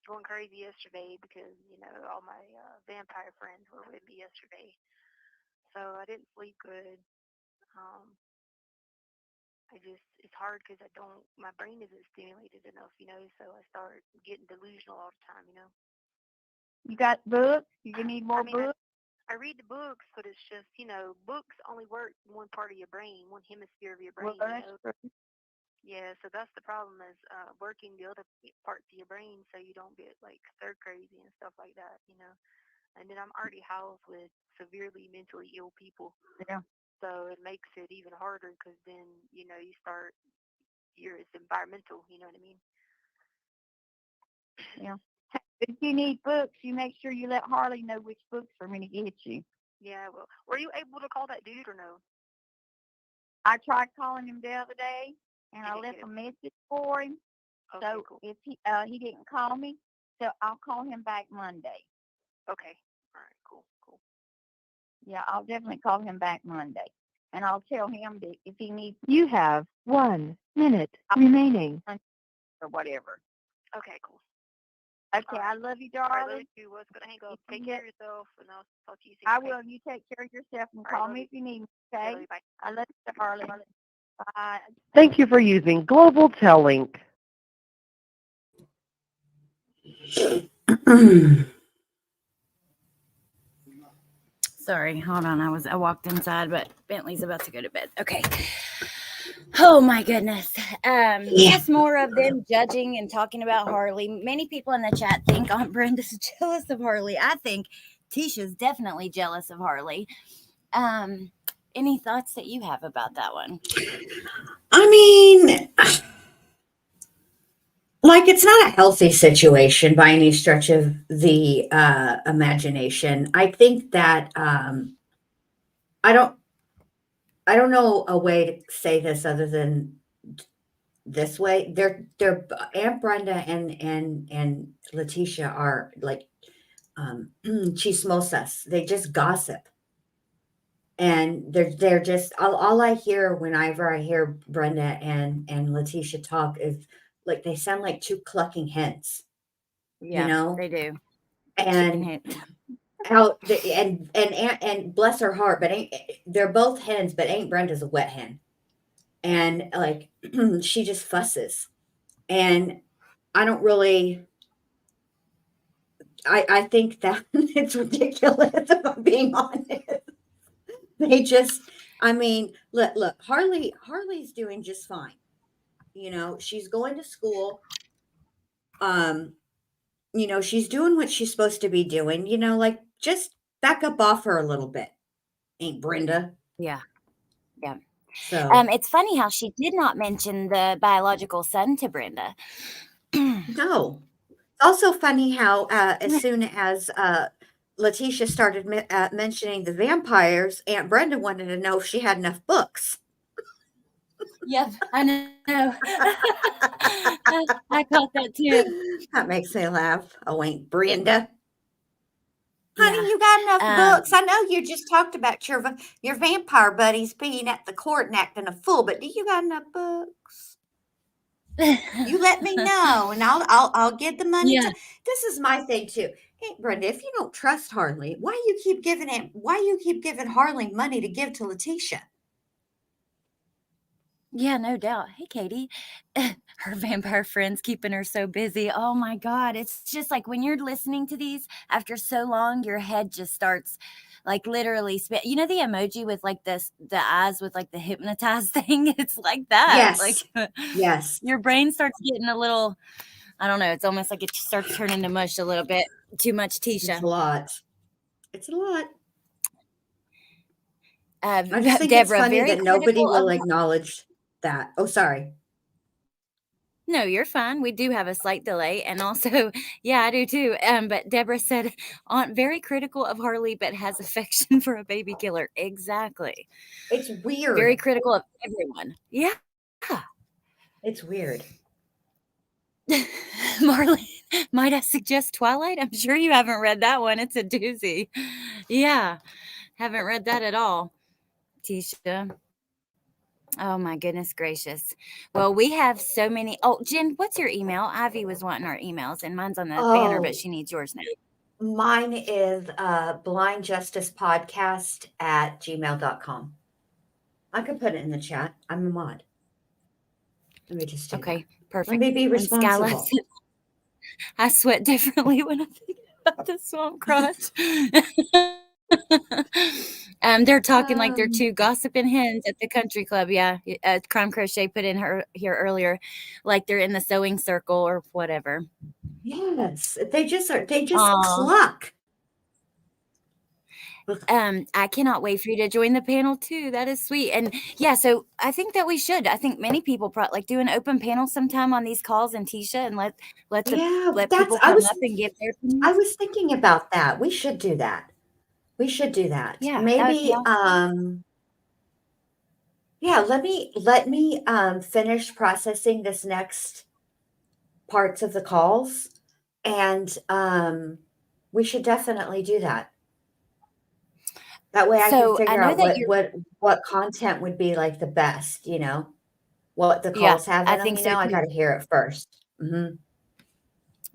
going crazy yesterday because, all my vampire friends were with me yesterday. So I didn't sleep good. It's hard because my brain isn't stimulated enough, so I start getting delusional all the time. You got books? You need more books? I read the books, but it's just, books only work one part of your brain, one hemisphere of your brain. Well, that's true. Yeah, so that's the problem is working the other parts of your brain so you don't get like stir crazy and stuff like that, And then I'm already housed with severely mentally ill people. Yeah. So it makes it even harder because then, it's environmental, you know what I mean? Yeah. If you need books, you make sure you let Harley know which books for me to get you. Yeah, well, were you able to call that dude or no? I tried calling him the other day, and I left a message for him. Okay, so cool. if he didn't call me, so I'll call him back Monday. Okay. All right, cool. Yeah, I'll definitely call him back Monday. And I'll tell him that if he needs You have 1 minute remaining. or whatever. Okay, cool. Okay, I love you, darling. I love you. What's going to hang up? Take care of yourself, and I'll talk to you soon. I will. You take care of yourself and call me if you need me, okay? Yeah, bye. I love you, darling. Bye. Thank you for using Global Tellink. Sorry, hold on. I walked inside, but Bentley's about to go to bed. Okay. Oh my goodness. Just more of them judging and talking about Harley. Many people in the chat think Aunt Brenda's jealous of Harley. I think Tisha's definitely jealous of Harley. Any thoughts that you have about that one? I mean, like, it's not a healthy situation by any stretch of the imagination. I think that I don't know a way to say this other than this way. They're Aunt Brenda and Letecia are like chismosas. They just gossip. And they're just all I hear whenever I hear Brenda and Letecia talk is like they sound like two clucking hens. Yeah, they do. And how and bless her heart, but they're both hens, but Aunt Brenda's a wet hen, and like she just fusses, and I don't really. I think that it's ridiculous if I'm being honest. They just, I mean, look, Harley's doing just fine. She's going to school. She's doing what she's supposed to be doing, like just back up off her a little bit. Ain't Brenda. Yeah. So it's funny how she did not mention the biological son to Brenda. no. It's also funny how as soon as Letecia started mentioning the vampires, Aunt Brenda wanted to know if she had enough books. Yep, I know. I caught that too. That makes me laugh. Oh, ain't Brenda. Honey, Yeah. you got enough Um, books. I know you just talked about your vampire buddies being at the court and acting a fool, but do you got enough books? You let me know, and I'll get the money yeah. to. This is my thing too. Hey, Brenda, if you don't trust Harley, why you keep giving Harley money to give to Letecia? Yeah, no doubt. Hey, Katie. Her vampire friend's keeping her so busy. Oh my God. It's just like when you're listening to these after so long, your head just starts like literally spin. You know the emoji with like the eyes with like the hypnotized thing? It's like that. Like Yes, yes, your brain starts getting a little, I don't know, it's almost like it starts turning to mush a little bit. Too much it's a Tisha. lot. It's a lot. I just think it's Deborah, funny very that nobody critical of. will acknowledge that. Oh, sorry. No, you're fine. We do have a slight delay. And also, yeah, I do too. But Deborah said, Aunt, very critical of Harley, but has affection for a baby killer. Exactly. It's Very weird. critical of everyone. Yeah. It's weird. Marlene, might I suggest Twilight? I'm sure you haven't read that one. It's a doozy. Yeah. Haven't read that at all. Tisha. Oh my goodness gracious. Well, we have so many. Oh, Jen, what's your email? Ivy was wanting our emails, and mine's on the banner, but Oh, she needs yours now. mine is blindjusticepodcast@gmail.com. I could put it in the chat. I'm a mod. Let me just do that. Okay, Let perfect. me be And Skyla responsible. said, I sweat differently when I think about the swamp crotch. They're talking like they're Um, two gossiping hens at the country club. Yeah, Crime Crochet put in her here earlier, like they're in the sewing circle or whatever. yes, they just are. They just Aw. cluck. I cannot wait for you to join the panel too. That is sweet. And yeah, so I think that we should. I think many people like do an open panel sometime on these calls and Tisha and Yeah, let that's. people come up and give their I opinions. was thinking about that. We should do that. We should do that. Yeah, that would be Maybe. awesome. Yeah. Let me finish processing this next parts of the calls, and we should definitely do that. That way I can So I figure know out that what you're. what content would be like the best, what the Yeah, calls have I in them, think so I too. got to hear it first. Mhm.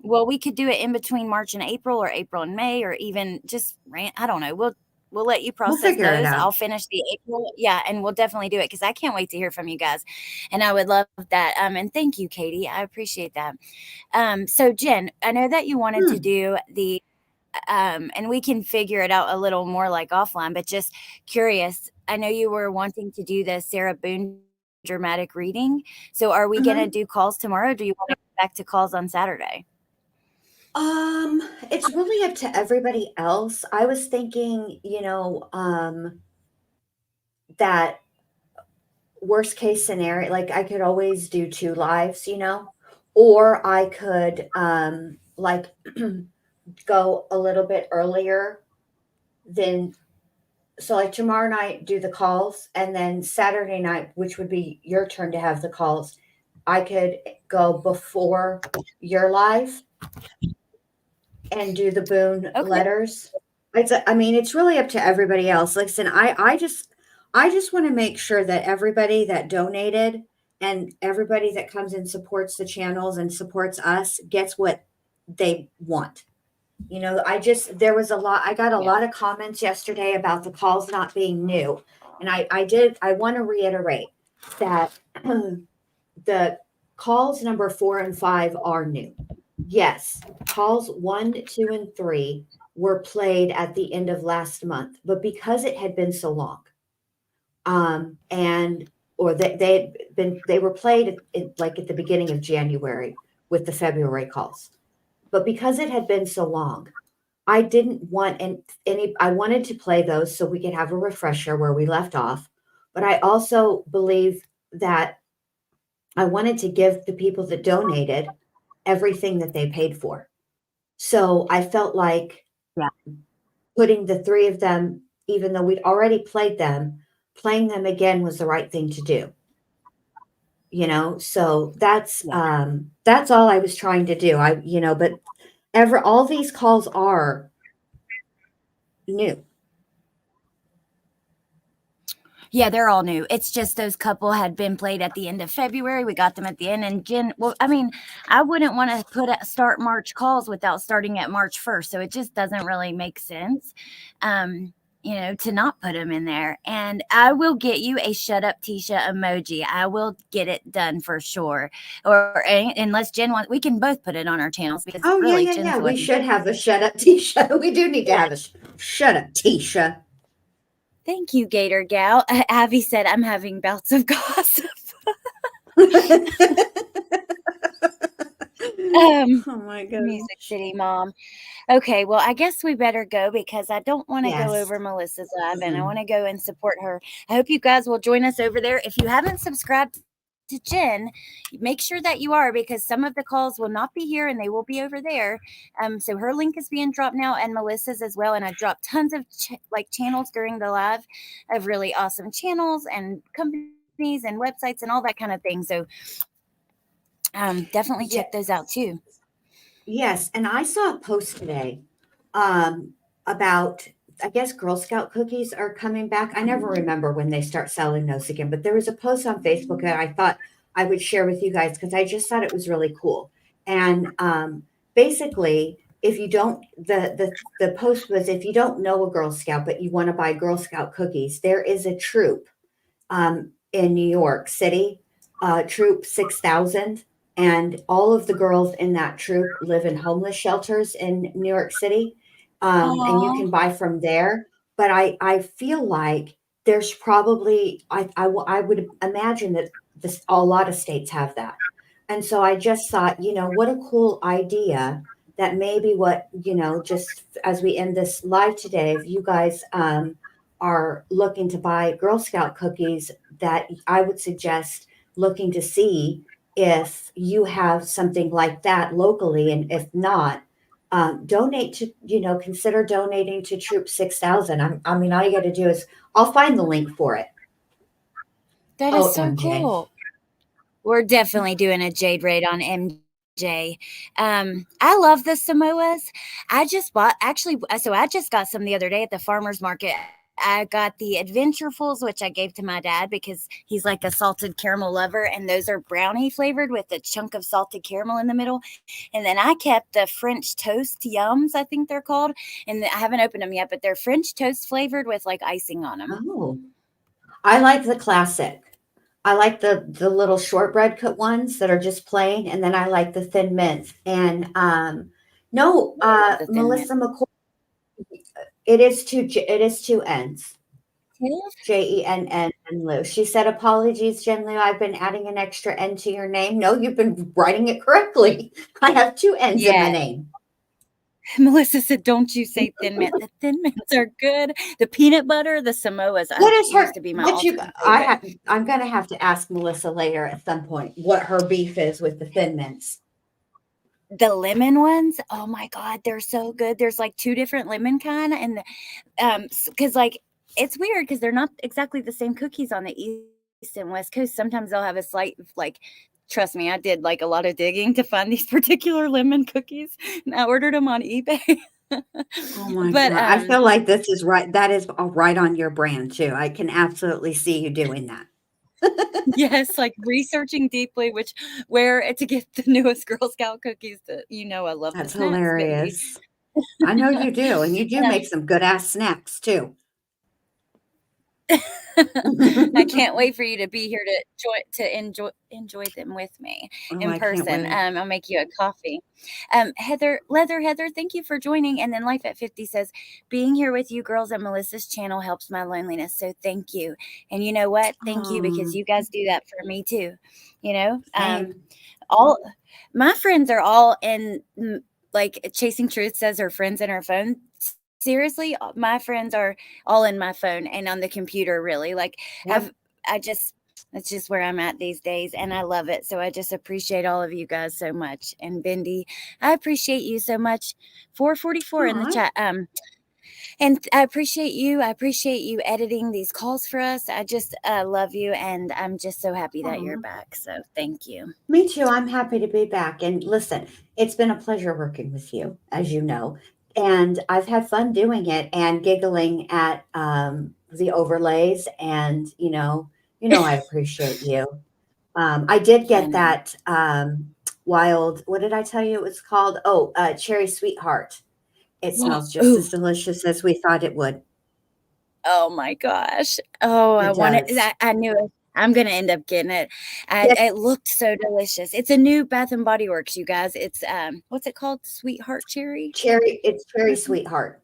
Well, we could do it in between March and April, or April and May, or even just I don't know. We'll let you We'll process figure it those. out. I'll finish the April. Yeah, and we'll definitely do it because I can't wait to hear from you guys, and I would love that. And thank you, Katie. I appreciate that. So Jen, I know that you wanted to Hmm. do the and we can figure it out a little more like offline, but just curious. I know you were wanting to do the Sarah Boone dramatic reading. So are we going to Mhm. do calls tomorrow? Or do you want to go back to calls on Saturday? It's really up to everybody else. I was thinking, that worst case scenario, like I could always do 2 lives, or I could like go a little bit earlier than so like tomorrow night do the calls, and then Saturday night, which would be your turn to have the calls, I could go before your live and do the Boone Okay. letters. It's really up to everybody else. Listen, I just want to make sure that everybody that donated and everybody that comes and supports the channels and supports us gets what they want. I got a Yeah. lot of comments yesterday about the calls not being new. And I want to reiterate that the calls number 4 and 5 are new. Yes, calls 1, 2, and 3 were played at the end of last month, but because it had been so long, and or they were played like at the beginning of January with the February calls, but because it had been so long, I didn't want I wanted to play those so we could have a refresher where we left off, but I also believe that I wanted to give the people that donated everything that they paid for. So I felt like Yeah. putting the 3 of them, even though we'd already played them, playing them again was the right thing to do. So that's all I was trying to do. But all these calls are new. Yeah, they're all new. It's just those couple had been played at the end of February. We got them at the end, and Jen. Well, I mean, I wouldn't want to start March calls without starting at March 1st, so it just doesn't really make sense, to not put them in there. And I will get you a "Shut Up, Tisha" emoji. I will get it done for sure. Or unless Jen wants, we can both put it on our channels because Oh, yeah, really, yeah, Jen's yeah. the We one. should have a shut up Tisha. We do need to have a shut up Tisha. Thank you, Gator Gal. Avi said, "I'm having bouts of gossip." Oh my Music gosh. City Mom. Okay, well, I guess we better go because I don't want to go Yes. over Melissa's live and I Mm-mm. want to go and support her. I hope you guys will join us over there. If you haven't subscribed to Jen, make sure that you are because some of the calls will not be here and they will be over there. So her link is being dropped now and Melissa's as well. And I dropped tons of channels during the live of really awesome channels and companies and websites and all that kind of thing. So definitely Yeah. check those out too. Yes, and I saw a post today about, I guess Girl Scout cookies are coming back. I never remember when they start selling those again, but there was a post on Facebook that I thought I would share with you guys because I just thought it was really cool. And basically, if you don't, the post was if you don't know a Girl Scout but you want to buy Girl Scout cookies, there is a troop in New York City, Troop 6000. And all of the girls in that troop live in homeless shelters in New York City. And you Aww. can buy from there. But I feel like there's probably, I would imagine that a lot of states have that. And so I just thought, what a cool idea that maybe just as we end this live today, if you guys are looking to buy Girl Scout cookies, that I would suggest looking to see if you have something like that locally. And if not, donate to, consider donating to Troop 6000. I mean, all you got to do is, I'll find the link for it. That is so OMJ. cool. We're definitely doing a Jade raid on MJ. I love the Samoas. I just bought actually, so I just got some the other day at the farmer's market. I got the Adventurefuls, which I gave to my dad because he's like a salted caramel lover, and those are brownie flavored with a chunk of salted caramel in the middle. And then I kept the French toast yums, I think they're called, and I haven't opened them yet, but they're French toast flavored with like icing on them. Oh, I like the classic. I like the little shortbread cut ones that are just plain, and then I like the thin mints. And no, The Thin Mint. Melissa McCoy, it is two N's. Jenn and Lou. She said, "Apologies, Jen Lou. I've been adding an extra N to your name." No, you've been writing it correctly. I have two N's in my Yeah. name. Melissa said, "Don't you say Thin Mint. The Thin Mints are good. The peanut butter, the Samoas What is her? used to be my What you? ultimate favorite. I'm gonna have to ask Melissa later at some point what her beef is with the Thin Mints. The lemon ones, oh my God, they're so good. There's like two different lemon kind, and because like it's weird because they're not exactly the same cookies on the East and West Coast. Sometimes they'll have a slight like. Trust me, I did like a lot of digging to find these particular lemon cookies, and I ordered them on eBay. Oh my But God. I feel like this is right. That is right on your brand too. I can absolutely see you doing that. yes, like researching deeply where to get the newest Girl Scout cookies. That I love the That's snacks, Bindi. hilarious. I know you do. And you do make some good ass snacks too. I can't wait for you to be here to enjoy them with me Oh, in I can't person. wait. I'll make you a coffee. Heather, thank you for joining. And then Life at 50 says, being here with you girls at Melissa's channel helps my loneliness. So thank you. And you know what? Thank you because you guys do that for me too. Same. All my friends are all in like Chasing Truth says her friends in her phone. Seriously, my friends are all in my phone and on the computer, really. Like Yep. that's just where I'm at these days, and I love it. So I just appreciate all of you guys so much. And Bindi, I appreciate you so much. 444 in the Aw. chat. And I appreciate you. I appreciate you editing these calls for us. I just love you, and I'm just so happy that you're Aw. back. So thank you. Me too. I'm happy to be back. And listen, it's been a pleasure working with you, as you know. and I've had fun doing it and giggling at the overlays, and I appreciate you. I did I get know. that wild. What did I tell you it was called? Oh, cherry sweetheart. It smells just as Ooh. delicious as we thought it would. Oh my gosh. Oh, I It want it. does. I knew it. I'm gonna end up getting it. Yes, It looked so delicious. It's a new Bath and Body Works, you guys. It's what's it called? Sweetheart cherry cherry. It's cherry or something? sweetheart,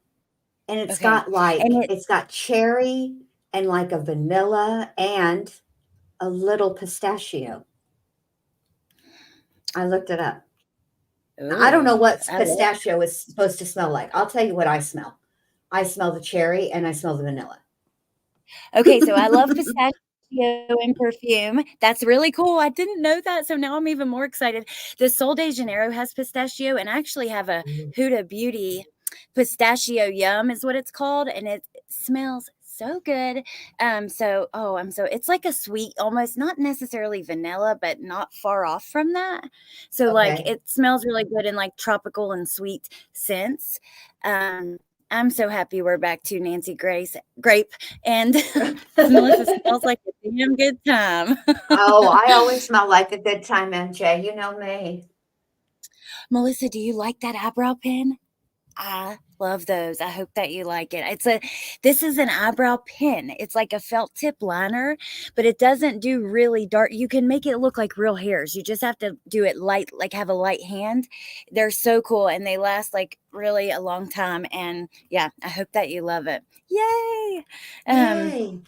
and Okay. And it's got cherry and like a vanilla and a little pistachio. I looked it up. Now, I don't know ooh, what I love. pistachio is supposed to smell like. I'll tell you what I smell. I smell the cherry and I smell the vanilla. Okay, so I love pistachio and perfume. That's really cool. I didn't know that, so now I'm even more excited. The Sol de Janeiro has pistachio, and I actually have a Huda Beauty pistachio yum is what it's called, and it smells so good. It's like a sweet, almost not necessarily vanilla, but not far off from that. So like Okay. it smells really good in like tropical and sweet scents. Um, I'm so happy we're back to Nancy Grape and Melissa smells like a damn good time. Oh, I always smell like a good time, MJ. You know me. Melissa, do you like that eyebrow pen? I love those. I hope that you like it. This is an eyebrow pen. It's like a felt tip liner, but it doesn't do really dark. You can make it look like real hairs. You just have to do it light, like have a light hand. They're so cool and they last like really a long time. And yeah, I hope that you love it. Yay. Yay.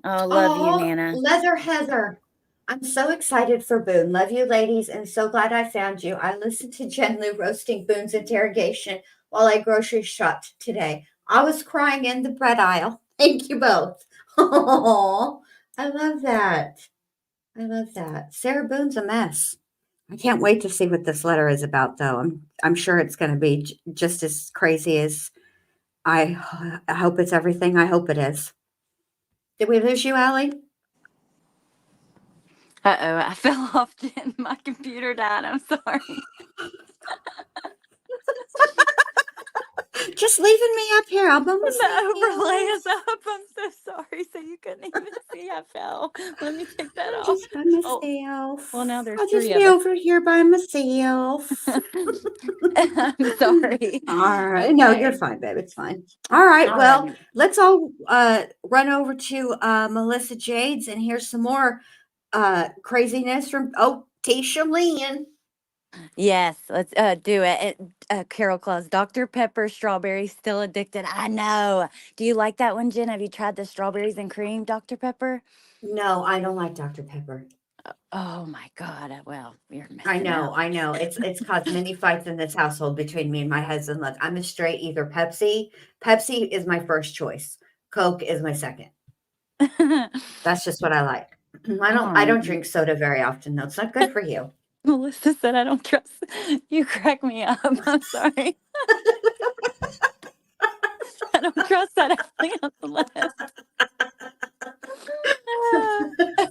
Oh, love you, Oh, Nana. Leather Heather. I'm so excited for Boone. Love you, ladies, and so glad I found you. I listened to Jen Lou roasting Boone's interrogation while I grocery shopped today. I was crying in the bread aisle. Thank you both. Oh, I love that. I love that. Sarah Boone's a mess. I can't wait to see what this letter is about, though. I'm sure it's going to be just as crazy as I hope it's everything I hope it is. Did we lose you, Allie? Uh-oh, I fell off, Jen. My computer died. I'm sorry. Just leaving me up here all by The overlay myself. is up. I'm so sorry. So you couldn't even see I fell. Let me take that I'm off. just by Oh, myself. well, now there's I'll just three be of us. over here by myself. I'm sorry. All right. No, you're Okay. fine, babe. It's fine. All right. All Well, right. let's all run over to Melissa Jade's and hear some more craziness from Tisha Lynn. Yes, let's do it. Carol Claus, Dr. Pepper strawberry still addicted. I know. Do you like that one, Jen? Have you tried the strawberries and cream Dr. Pepper? No, I don't like Dr. Pepper. Oh my God. Well, you're I missing know, out. I know. It's caused many fights in this household between me and my husband. Look, I'm a straight either Pepsi. Pepsi is my first choice. Coke is my second. That's just what I like. I don't drink soda very often though. It's not good for you. Melissa said I don't trust. You crack me up. I'm sorry. I don't trust that Ashley on the list.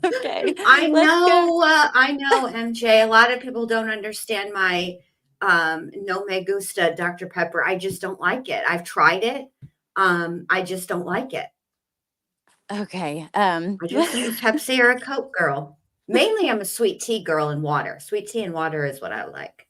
Okay, let's go. I know, MJ. A lot of people don't understand my no me gusta Dr. Pepper. I just don't like it. I've tried it. I just don't like it. Okay. I just am a Pepsi or a Coke girl. Mainly I'm a sweet tea girl and water. Sweet tea and water is what I like.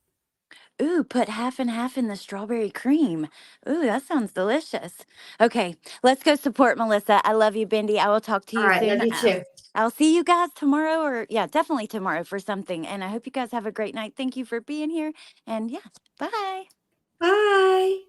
Ooh, put half and half in the strawberry cream. Ooh, that sounds delicious. Okay, let's go support Melissa. I love you, Bendy. I will talk to All you right, love soon. you too. I'll see you guys tomorrow, or yeah, definitely tomorrow for something. And I hope you guys have a great night. Thank you for being here. And yeah, bye. Bye.